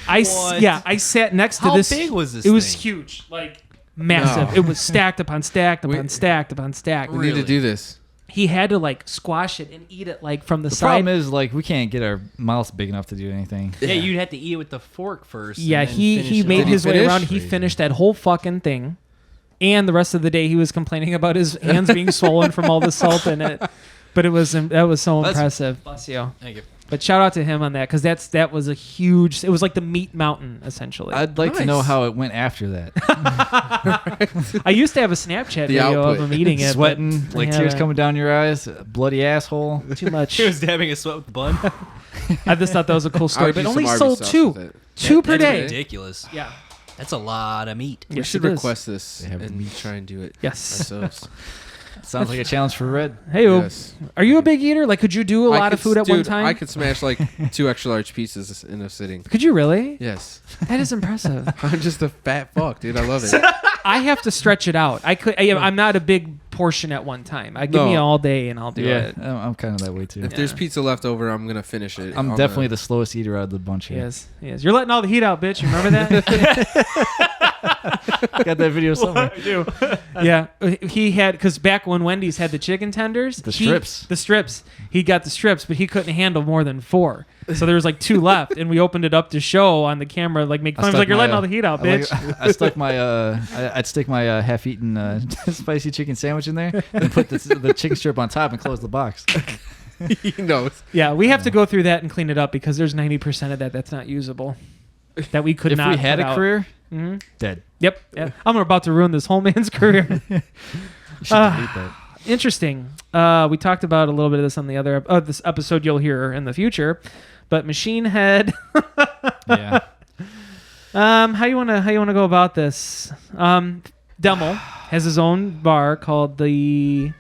I sat next to How this. big was this It was thing? huge, like massive. No. It was stacked upon stacked upon We- stacked upon stacked. We need to Really? do this. He had to like squash it and eat it like from the, The side. problem is like we can't get our mouths big enough to do anything. yeah, you'd have to eat it with the fork first. and Yeah, then he finish it made off. his way finish? around. He finished that whole fucking thing, and the rest of the day he was complaining about his hands being swollen from all the salt in it. But that was so That's- impressive. Bless you. Thank you. But shout out to him on that because that was a huge. It was like the meat mountain essentially. I'd like to know Nice. how it went after that. I used to have a Snapchat The video output. of him eating it, but Sweating, I like tears haven't. coming down your eyes, bloody asshole. Too much. He was dabbing a sweat with the bun. I just thought that was a cool I story, would but use only some Arby's sold sauce 2, with it. 2 per That's day. ridiculous. Yeah. That's a lot of meat. We Yes, should it is. request this They have and meat. try and do it Yes. ourselves. Sounds like a challenge for Red. Hey, Yes. are you a big eater? Like, could you do a I lot of could- food at one dude, time? I could smash like 2 extra large pizzas in a sitting. Could you really? Yes. That is impressive. I'm just a fat fuck, dude. I love it. I have to stretch it out. I'm not a big portion at one time. Give me all day and I'll do it. I'm kind of that way too. If there's pizza left over, I'm gonna finish it. I'm definitely the slowest eater out of the bunch here. Yes. You're letting all the heat out, bitch. You remember that? Got that video somewhere. I do. Yeah, he had, because back when Wendy's had the chicken tenders, the strips. He got the strips, but he couldn't handle more than 4. So there was like 2 left, and we opened it up to show on the camera, like make fun. I was like, "You're letting all the heat out, bitch." I stuck my I'd stick my half-eaten spicy chicken sandwich in there, and put the chicken strip on top, and close the box. He knows. Yeah, we have to go through that and clean it up because there's 90% of that's not usable. That we could not. If we had put a out. career, Dead. Yep. Yeah. I'm about to ruin this whole man's career. you should delete that. Interesting. We talked about a little bit of this on the other this episode you'll hear in the future, but Machine Head. Yeah. How you wanna go about this? Demel has his own bar called the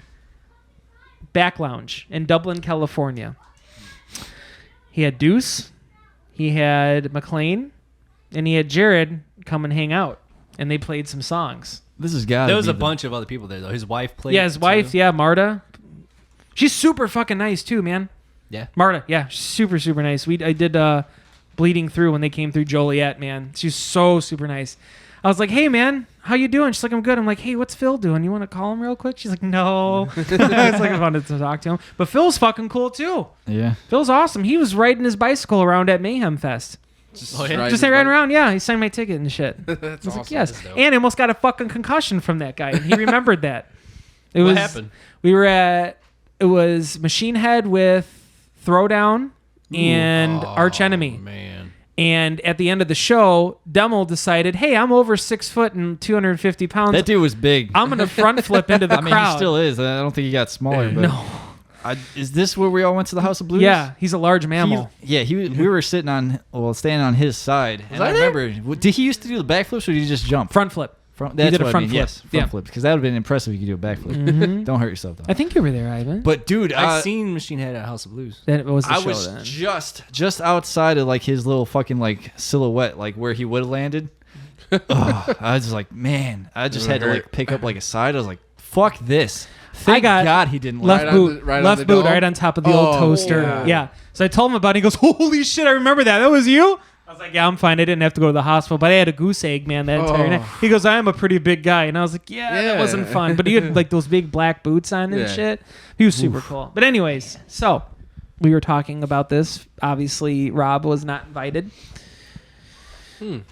Back Lounge in Dublin, California. He had Deuce, he had McLean, and he had Jared come and hang out, and they played some songs. This has got. There was a bunch of other people there though. His wife played. Yeah, his wife. too. Yeah, Marta. She's super fucking nice too, man. Yeah. Marta. Yeah, super nice. I did Bleeding Through when they came through Joliet, man. She's so super nice. I was like, "Hey, man, how you doing?" She's like, "I'm good." I'm like, "Hey, what's Phil doing? You want to call him real quick?" She's like, "No." It's like I wanted to talk to him, but Phil's fucking cool too. Yeah. Phil's awesome. He was riding his bicycle around at Mayhem Fest. Just Just riding around, yeah. He signed my ticket and shit. That's I was awesome. like, yes. And I almost got a fucking concussion from that guy, and he remembered that. What happened? It was Machine Head with Throwdown and Arch Enemy. Man. And at the end of the show, Demel decided, hey, I'm over 6 foot and 250 pounds. That dude was big. I'm going to front flip into the I mean, crowd. he still is. I don't think he got smaller. But No. Is this where we all went to the House of Blues? Yeah, he's a large mammal. We were standing on his side. And I remember, did he used to do the backflips or did he just jump? Front flip. That's did a what front I mean. flip. Yes, front flips. Because that would have been impressive if you could do a backflip. Mm-hmm. Don't hurt yourself, though. I think you were there, Ivan. But, dude, I've seen Machine Head at House of Blues. That was the I show was then. just outside of like his little fucking like silhouette, like where he would have landed. I was like, man, I just had to like pick up like a side. I was like, fuck this. Thank God he didn't left land. boot, left boot, right on top of the old toaster. Yeah. So I told him about it. He goes, holy shit, I remember that. That was you? I was like, yeah, I'm fine. I didn't have to go to the hospital, but I had a goose egg, man, that entire night. He goes, I am a pretty big guy. And I was like, yeah, that wasn't fun. But he had like those big black boots on and shit. He was super cool. But anyways, so we were talking about this. Obviously, Rob was not invited.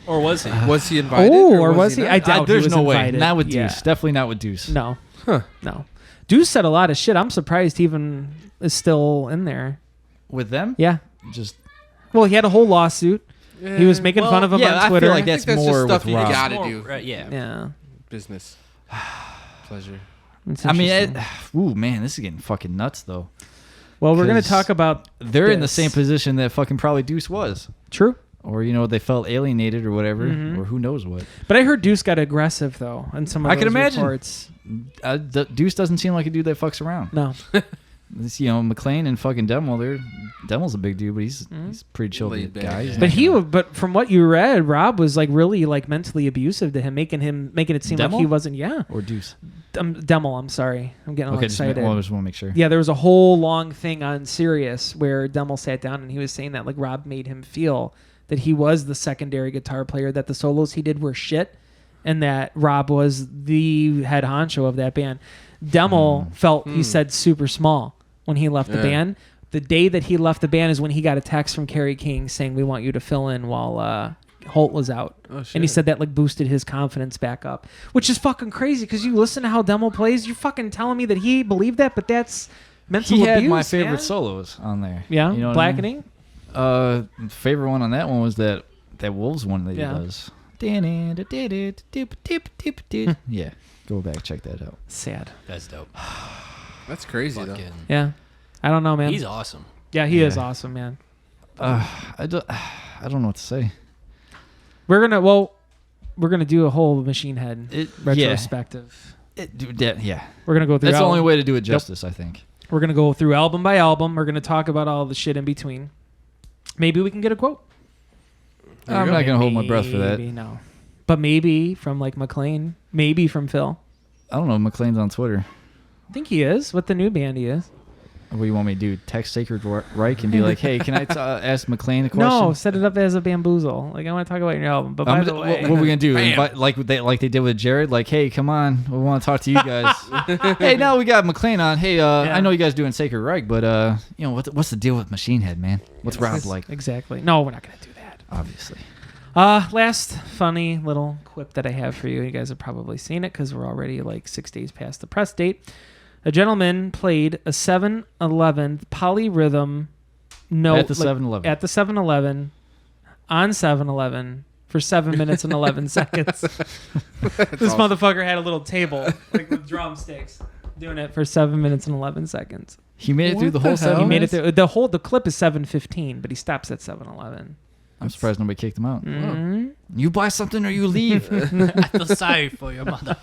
Or was he? Was he invited? Oh, or was he? not? I doubt There's he was no way. invited. Not with Yeah. Deuce. Definitely not with Deuce. No. Huh. No. Deuce said a lot of shit. I'm surprised he even is still in there. With them? Yeah. Just Well, he had a whole lawsuit. He was making fun of him on I Twitter. feel like I that's think that's more just stuff with you Rob. gotta More- do. Right, yeah. Yeah. Business. Pleasure. It's I mean, interesting. ooh, man, this is getting fucking nuts, though. well, we're going to 'cause talk about They're in the this. same position that fucking probably Deuce was. True. Or, they felt alienated or whatever, Mm-hmm. or who knows what. But I heard Deuce got aggressive, though, on some of I those can imagine. reports. Deuce doesn't seem like a dude that fucks around. No. This, McLean and fucking Demel's a big dude, but he's pretty chill Laid back, guy. yeah. But from what you read, Rob was like really like mentally abusive to him, making it seem like Demel? he wasn't. Yeah. Or Deuce. Demel, I'm sorry. I'm getting all Okay, excited. I just want to make sure. Yeah, there was a whole long thing on Sirius where Demel sat down and he was saying that like Rob made him feel that he was the secondary guitar player, that the solos he did were shit, and that Rob was the head honcho of that band. Demel felt, he said, super small when he left the band. The day that he left the band is when he got a text from Kerry King saying, we want you to fill in while Holt was out. Oh, shit. And he said that like boosted his confidence back up, which is fucking crazy because you listen to how Demel plays, you're fucking telling me that he believed that, but that's mental He abuse. had my favorite man. solos on there. Yeah, You know what I Blackening. mean? Favorite one on that one was that Wolves one that he does. Yeah, go back, check that out. Sad. That's dope. That's crazy, though. Fucking- Yeah, I don't know, man. He's awesome. Yeah, he is awesome, man. I don't know what to say. We're gonna do a whole Machine Head retrospective. Yeah, We're gonna go through. that's the only album- way to do it justice, I think. We're gonna go through album by album. We're gonna talk about all the shit in between. Maybe we can get a quote. I'm not gonna hold my breath for that. Maybe no. But maybe from like McLean, maybe from Phil. I don't know. McLean's on Twitter. I think he is. With the new band, he is. What do you want me to do? Text Sacred Reich and be like, "Hey, can I ask McLean a question?" No, set it up as a bamboozle. Like I want to talk about your album. But by the way, what are we gonna do? Invite, like they did with Jared. Like, hey, come on, we want to talk to you guys. Hey, now we got McLean on. Hey, I know you guys doing Sacred Reich, but you know what's the deal with Machine Head, man? What's Rob like? Exactly. No, we're not gonna do that. Obviously. Last funny little quip that I have for you. You guys have probably seen it because we're already like 6 days past the press date. A gentleman played a 7-Eleven polyrhythm note At the 7-Eleven. At the 7-Eleven on 7-Eleven for 7 minutes and 11 seconds. This motherfucker had a little table like with drumsticks doing it for 7 minutes and 11 seconds. He made it through the whole 7 He made it minutes? through the clip is 7:15, but he stops at 7-Eleven. I'm surprised nobody kicked him out. Mhm. You buy something or you leave. I feel sorry for your mother.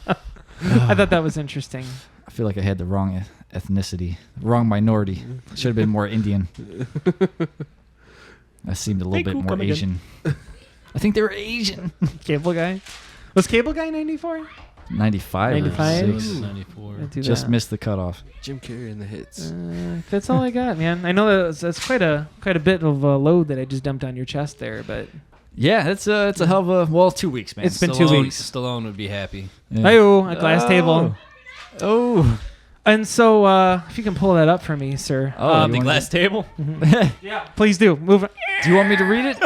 I thought that was interesting. I feel like I had the wrong ethnicity, wrong minority. Should have been more Indian. I seemed a little bit more Asian. I think they were Asian. Cable Guy. Was Cable Guy 94? 95 95? or 6. 94. Just missed the cutoff. Jim Carrey in the hits. That's all I got, man. I know that's quite a bit of a load that I just dumped on your chest there, but Yeah, it's a hell of a 2 weeks, man. It's been 2 weeks. Stallone would be happy. Yeah. a glass table. Oh. And so, if you can pull that up for me, sir. Oh, you The wanna- glass table. Yeah, please do. Move on. Do you want me to read it?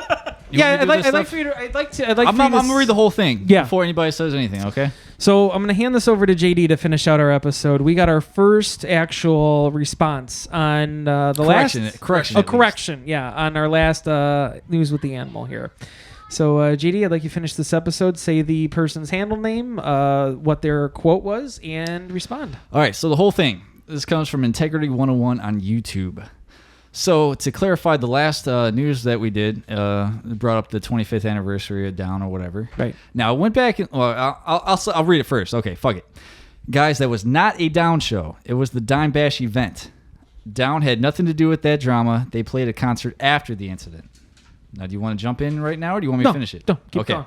Yeah, I'd like for you to. I'd like I'm for you gonna read the whole thing. Yeah. Before anybody says anything, okay? So I'm gonna hand this over to JD to finish out our episode. We got our first actual response on the Correction, last correction, A at least. correction, yeah, on our last news with the animal here. So JD, I'd like you to finish this episode. Say the person's handle name, what their quote was, and respond. All right, so the whole thing. This comes from Integrity 101 on YouTube. So to clarify, the last news that we did brought up the 25th anniversary of Down or whatever. Right. Now I went back and I'll read it first. Okay, fuck it, guys. That was not a Down show. It was the Dime Bash event. Down had nothing to do with that drama. They played a concert after the incident. Now, do you want to jump in right now, or do you want me to finish it? No, keep okay. going.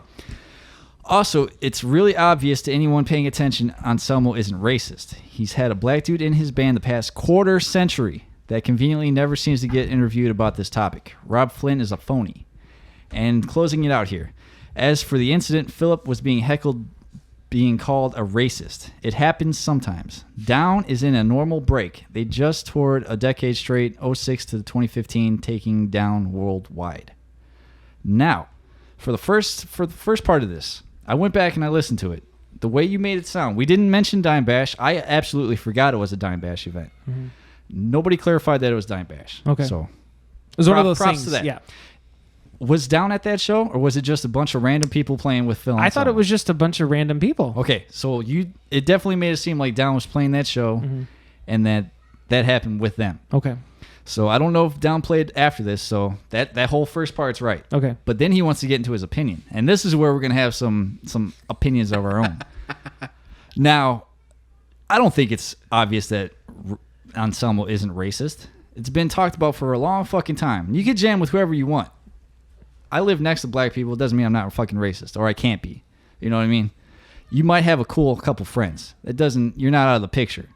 Also, it's really obvious to anyone paying attention Anselmo isn't racist. He's had a black dude in his band the past quarter century that conveniently never seems to get interviewed about this topic. Rob Flynn is a phony. And closing it out here. As for the incident, Philip was being heckled, being called a racist. It happens sometimes. Down is in a normal break. They just toured a decade straight, 06 to 2015, taking down worldwide. Now, for the first part of this, I went back and I listened to it. The way you made it sound, we didn't mention Dime Bash. I absolutely forgot it was a Dime Bash event. Mm-hmm. Nobody clarified that it was Dime Bash. Okay. So It was one of those props things. to that. Yeah. was Down at that show, or was it just a bunch of random people playing with Phil? I thought it Anselmo? was just a bunch of random people. Okay, so it definitely made it seem like Down was playing that show, and that happened with them. Okay. So I don't know if Down played after this. So that whole first part's right. Okay. But then he wants to get into his opinion, and this is where we're gonna have some opinions of our own. Now, I don't think it's obvious that Anselmo isn't racist. It's been talked about for a long fucking time. You can jam with whoever you want. I live next to black people. It doesn't mean I'm not fucking racist, or I can't be. You know what I mean? You might have a cool couple friends. It doesn't. You're not out of the picture.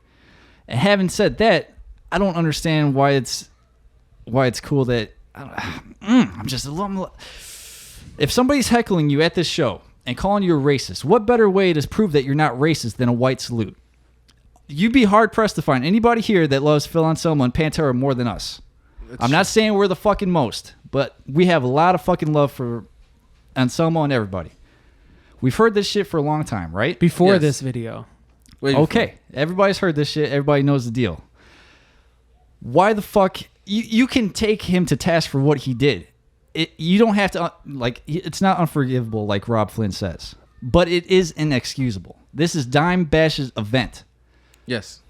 And having said that, I don't understand why it's cool that I'm just a little. If somebody's heckling you at this show and calling you a racist, what better way to prove that you're not racist than a white salute? You'd be hard pressed to find anybody here that loves Phil Anselmo and Pantera more than us. I'm not saying we're the fucking most, but we have a lot of fucking love for Anselmo and everybody. We've heard this shit for a long time, right? Before Yes. this video. Okay, everybody's heard this shit. Everybody knows the deal. Why the fuck? You can take him to task for what he did. You don't have to, it's not unforgivable like Rob Flynn says. But it is inexcusable. This is Dime Bash's event. Yes.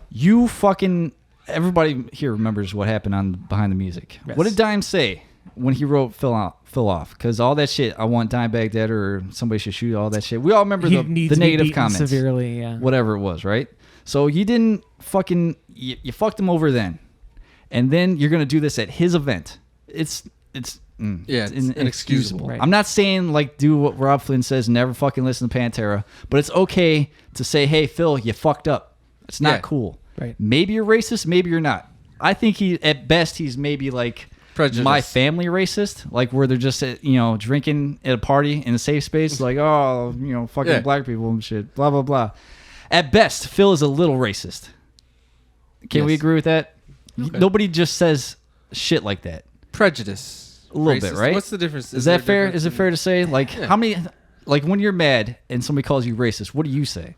Everybody here remembers what happened on Behind the Music. Yes. What did Dime say when he wrote Phil off? Because all that shit, I want Dimebag dead, or somebody should shoot, all that shit. We all remember the Needs to be negative beaten comments. severely, yeah. Whatever it was, right? So you didn't fucking... You fucked him over then. And then you're going to do this at his event. It's Yeah, it's inexcusable. Right. I'm not saying like do what Rob Flynn says, never fucking listen to Pantera, but it's okay to say, hey, Phil, you fucked up. It's not cool. Right. Maybe you're racist, maybe you're not. I think at best he's maybe like Prejudice. my family racist, like where they're just drinking at a party in a safe space, like fucking black people and shit, blah blah blah. At best, Phil is a little racist. Can we agree with that? Okay. Nobody just says shit like that. Prejudice. A little Racist. bit, right? What's the difference? Is that fair? Is it fair to say? Like, Yeah. how many, like, when you're mad and somebody calls you racist, what do you say?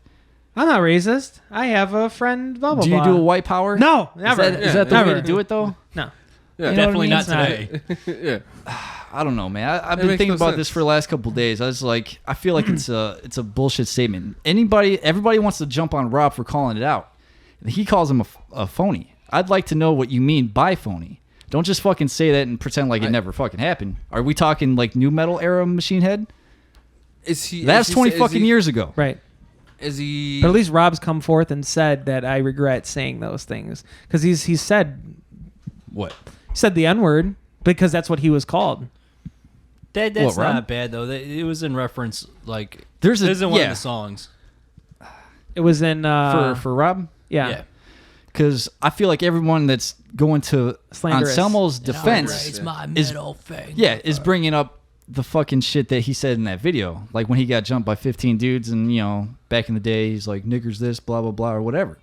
I'm not racist. I have a friend. Blah blah Do you blah. do a white power? No, never. Is that the never. way to do it, though? No. Yeah. You know Definitely what I not mean? today. Yeah. I don't know, man. I've It been makes thinking no about sense. this for the last couple of days. I was like, I feel like it's a bullshit statement. Everybody wants to jump on Rob for calling it out. He calls him a phony. I'd like to know what you mean by phony. Don't just fucking say that and pretend like it never fucking happened. Are we talking like new metal era Machine Head? Is he? That's is 20 he, fucking years ago. Right. Is he? But at least Rob's come forth and said that I regret saying those things because he said What? the N-word because that's what he was called. That's What, Rob? not bad though. It was in reference like There's a- this isn't one yeah. of the songs. It was in For Rob? yeah. Because I feel like everyone that's going to Slanderous. Anselmo's defense It's my is- metal thing. is bringing up the fucking shit that he said in that video. Like when he got jumped by 15 dudes and, back in the day, he's like, niggers this, blah, blah, blah, or whatever.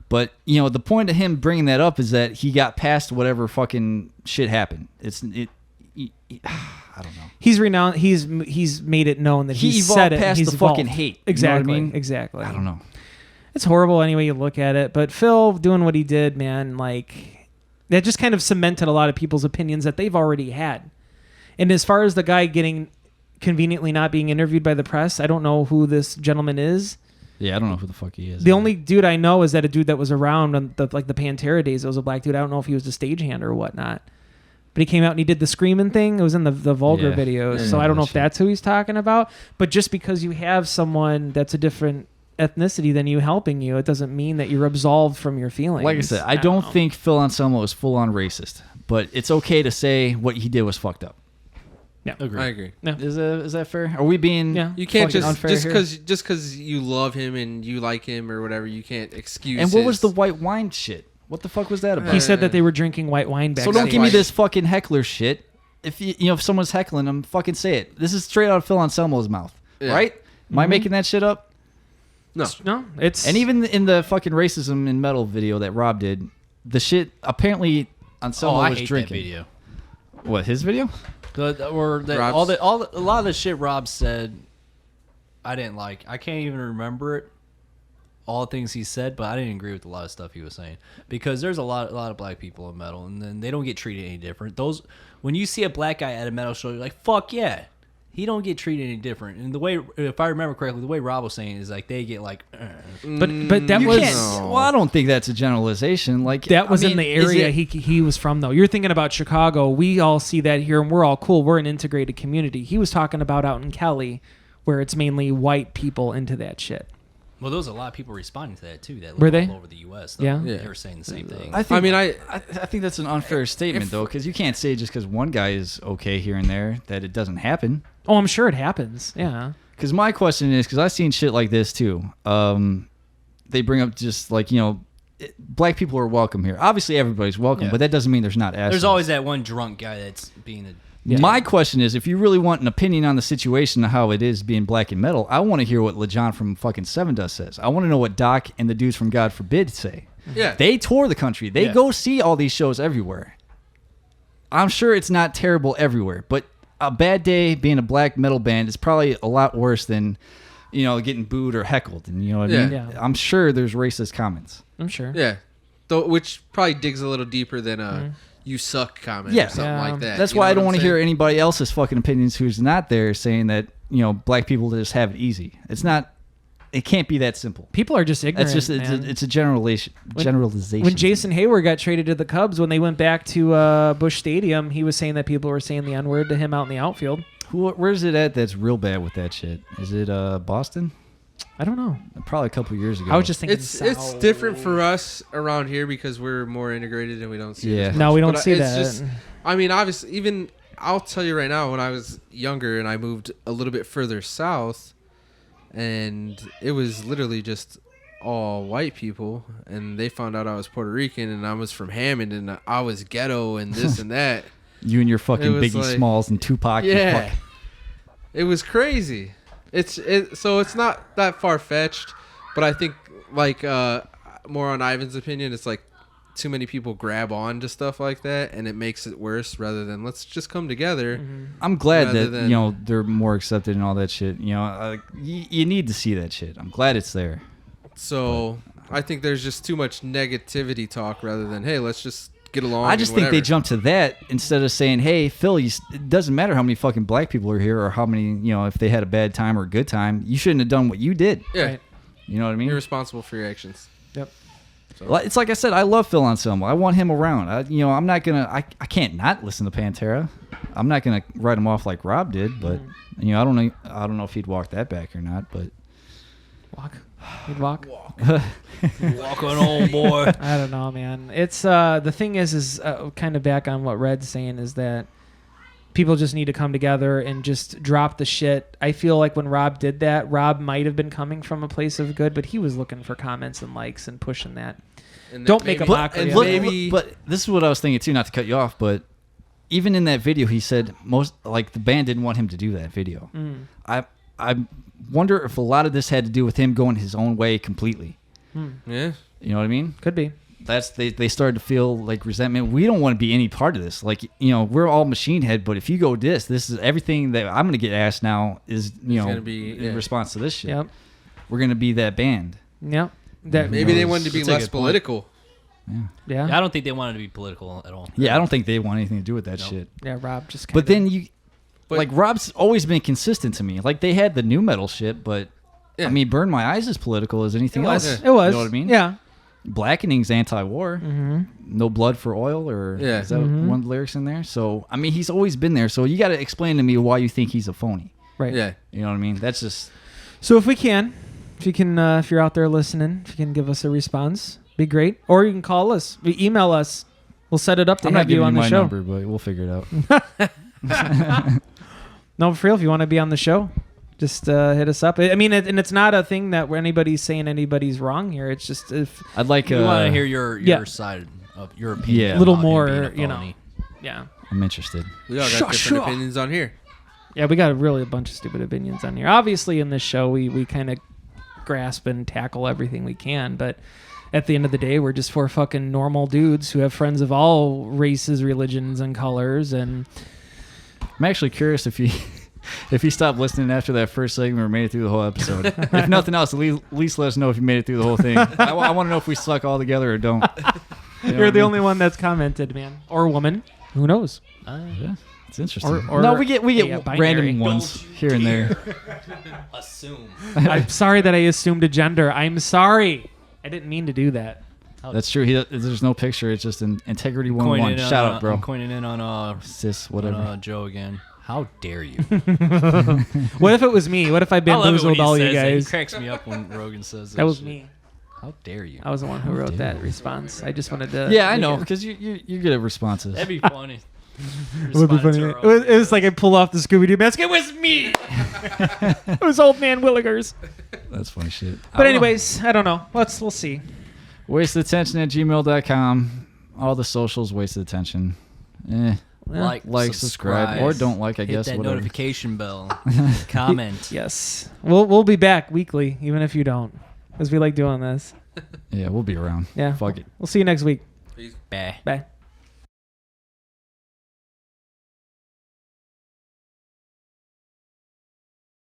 But, the point of him bringing that up is that he got past whatever fucking shit happened. I don't know. He's renowned. He's made it known that He he evolved said it. past He's the fucking evolved. hate. You know what I Exactly. mean? Exactly. I don't know. It's horrible any way you look at it. But Phil doing what he did, man, like that just kind of cemented a lot of people's opinions that they've already had. And as far as the guy getting conveniently not being interviewed by the press, I don't know who this gentleman is. Yeah, I don't know who the fuck he is. The only dude I know is that a dude that was around on the Pantera days. It was a black dude. I don't know if he was a stagehand or whatnot. But he came out and he did the screaming thing. It was in the vulgar Yeah. videos. Yeah, So I don't know that if that's who he's talking about. But just because you have someone that's a different ethnicity than you helping you, it doesn't mean that you're absolved from your feelings. Like I said, I don't know. think Phil Anselmo is full on racist, but it's okay to say what he did was fucked up. Yeah. I agree. No. Is that fair? Are we being Yeah. You can't fucking just unfair here? just because you love him and you like him or whatever, you can't excuse. And what was his- the white wine shit? What the fuck was that about? He said that they were drinking white wine back So don't give me this fucking heckler shit. If if someone's heckling him, fucking say it. This is straight out of Phil Anselmo's mouth, Yeah. right? Am I making that shit up? No. No, it's And even in the fucking racism in metal video that Rob did, the shit apparently Anselmo I was hate drinking. that video. What, his video? A lot of the shit Rob said, I didn't like. I can't even remember it. All the things he said, but I didn't agree with a lot of stuff he was saying because there's a lot of black people in metal, and then they don't get treated any different. When you see a black guy at a metal show, you're like, fuck yeah, he don't get treated any different. And the way, if I remember correctly, the way Rob was saying is like they get like, but that You was can't. Well, I don't think that's a generalization. Like that was I mean, in the is area it- he was from though. You're thinking about Chicago. We all see that here, and we're all cool. We're an integrated community. He was talking about out in Cali, where it's mainly white people into that shit. well, there was a lot of people responding to that too. That Were live they? all over the U.S. Though. Yeah. They were saying the same thing. I think. I I think that's an unfair statement though, because you can't say just because one guy is okay here and there that it doesn't happen. Oh, I'm sure it happens. Yeah. Because my question is, because I've seen shit like this too. They bring up just like black people are welcome here. Obviously, everybody's welcome, Yeah. but that doesn't mean there's not assholes. There's always that one drunk guy that's being a. My question is, if you really want an opinion on the situation of how it is being black in metal, I want to hear what LeJohn from fucking Seven Dust says. I want to know what Doc and the dudes from God Forbid say. yeah. They tour the country. They Yeah. go see all these shows everywhere. I'm sure it's not terrible everywhere, but a bad day being a black metal band is probably a lot worse than, getting booed or heckled. And you know what I Yeah. mean? Yeah. I'm sure there's racist comments. I'm sure. Yeah. Which probably digs a little deeper than you suck comment Yeah. or something Yeah. like that. That's You why know I don't what want I'm to hear saying? anybody else's fucking opinions who's not there saying that, black people just have it easy. It's not, it can't be that simple. People are just ignorant. That's just, man. it's a generalization. When Jason Hayward got traded to the Cubs, when they went back to Busch Stadium, he was saying that people were saying the N-word to him out in the outfield. Where's it at that's real bad with that shit? Is it Boston? I don't know. Probably a couple years ago. I was just thinking It's different for us around here because we're more integrated and we don't see it. Yeah. as No, much. we don't But see it's that. just, I mean, obviously, even I'll tell you right now, when I was younger and I moved a little bit further south, and it was literally just all white people, and they found out I was Puerto Rican and I was from Hammond and I was ghetto and this and that. You and your fucking Biggie like, Smalls and Tupac. Yeah. It was crazy. So it's not that far-fetched, but I think, like, more on Ivan's opinion, it's like too many people grab on to stuff like that, and it makes it worse rather than let's just come together. Mm-hmm. I'm glad that, they're more accepted and all that shit. You need to see that shit. I'm glad it's there. So I think there's just too much negativity talk rather than, hey, let's just get along. I just think they jump to that instead of saying, hey, Phil, it doesn't matter how many fucking black people are here or how many, if they had a bad time or a good time. You shouldn't have done what you did. Yeah. Right. You know what I mean? You're responsible for your actions. Yep. So. It's like I said, I love Phil Anselmo. I want him around. I'm not going to, I can't not listen to Pantera. I'm not going to write him off like Rob did, but, I don't know if he'd walk that back or not, but. Walk. He'd walk. Walk on, old boy. I don't know, man. It's the thing is kind of back on what Red's saying is that people just need to come together and just drop the shit. I feel like when Rob did that, Rob might have been coming from a place of good, but he was looking for comments and likes and pushing that. And don't make a mockery. But this is what I was thinking too, not to cut you off, but even in that video, he said the band didn't want him to do that video. I wonder if a lot of this had to do with him going his own way completely. Yeah. You know what I mean? Could be. They started to feel like resentment. We don't want to be any part of this. Like, we're all Machine Head, but if you go this is everything that I'm going to get asked now is, going to be in response to this shit. Yep. We're going to be that band. Yep. Maybe they wanted to be less political. Yeah. I don't think they wanted to be political at all. Yeah, I don't think they want anything to do with that shit. Yeah, Rob just kinda... But then Rob's always been consistent to me. Like, they had the new metal shit, but, I mean, Burn My Eyes is political as anything else. It was. You know what I mean? Yeah. Blackening's anti-war. Mm-hmm. No blood for oil, or is that one of the lyrics in there? So, I mean, he's always been there. So you got to explain to me why you think he's a phony. Right. Yeah. You know what I mean? That's just... So if if you're out there listening, if you can give us a response, be great. Or you can call us. Email us. We'll set it up to have you on the show. I'm not giving you my number, but we'll figure it out. No, for real, if you want to be on the show, just hit us up. I mean, and it's not a thing that where anybody's saying anybody's wrong here. It's just if I'd like we want to hear your side of your opinion. Yeah, a little more, Yeah, I'm interested. We all got different opinions on here. Yeah, we got really a bunch of stupid opinions on here. Obviously, in this show, we kind of grasp and tackle everything we can, but at the end of the day, we're just four fucking normal dudes who have friends of all races, religions, and colors. And I'm actually curious if you stopped listening after that first segment or made it through the whole episode. If nothing else, at least let us know if you made it through the whole thing. I want to know if we suck all together or don't. You're the only one that's commented, man, or woman. Who knows? Yeah, it's interesting. Or we get random ones here and there. Assume. I'm sorry that I assumed a gender. I'm sorry. I didn't mean to do that. That's true. There's no picture. It's just an Integrity 101. Shout out, bro. I'm coining in on sis, whatever. Joe again. How dare you? What if it was me? What if I bamboozled all you guys? He cracks me up when Rogan says that was me. How dare you? I was the one who wrote that response. I just wanted to. Yeah, I know, because you're good at responses. That'd be funny. It would be funny. It was like I pull off the Scooby-Doo mask. It was me. It was Old Man Willigers. That's funny shit. But anyways, I don't know. We'll see. Wastedattention@gmail.com. All the socials, wasted attention. Like, subscribe, or don't like. I guess hit that whatever. Notification bell. Comment. Yes, we'll be back weekly, even if you don't, because we like doing this. Yeah, we'll be around. Yeah, fuck it. We'll see you next week. Peace. Bye. Bye.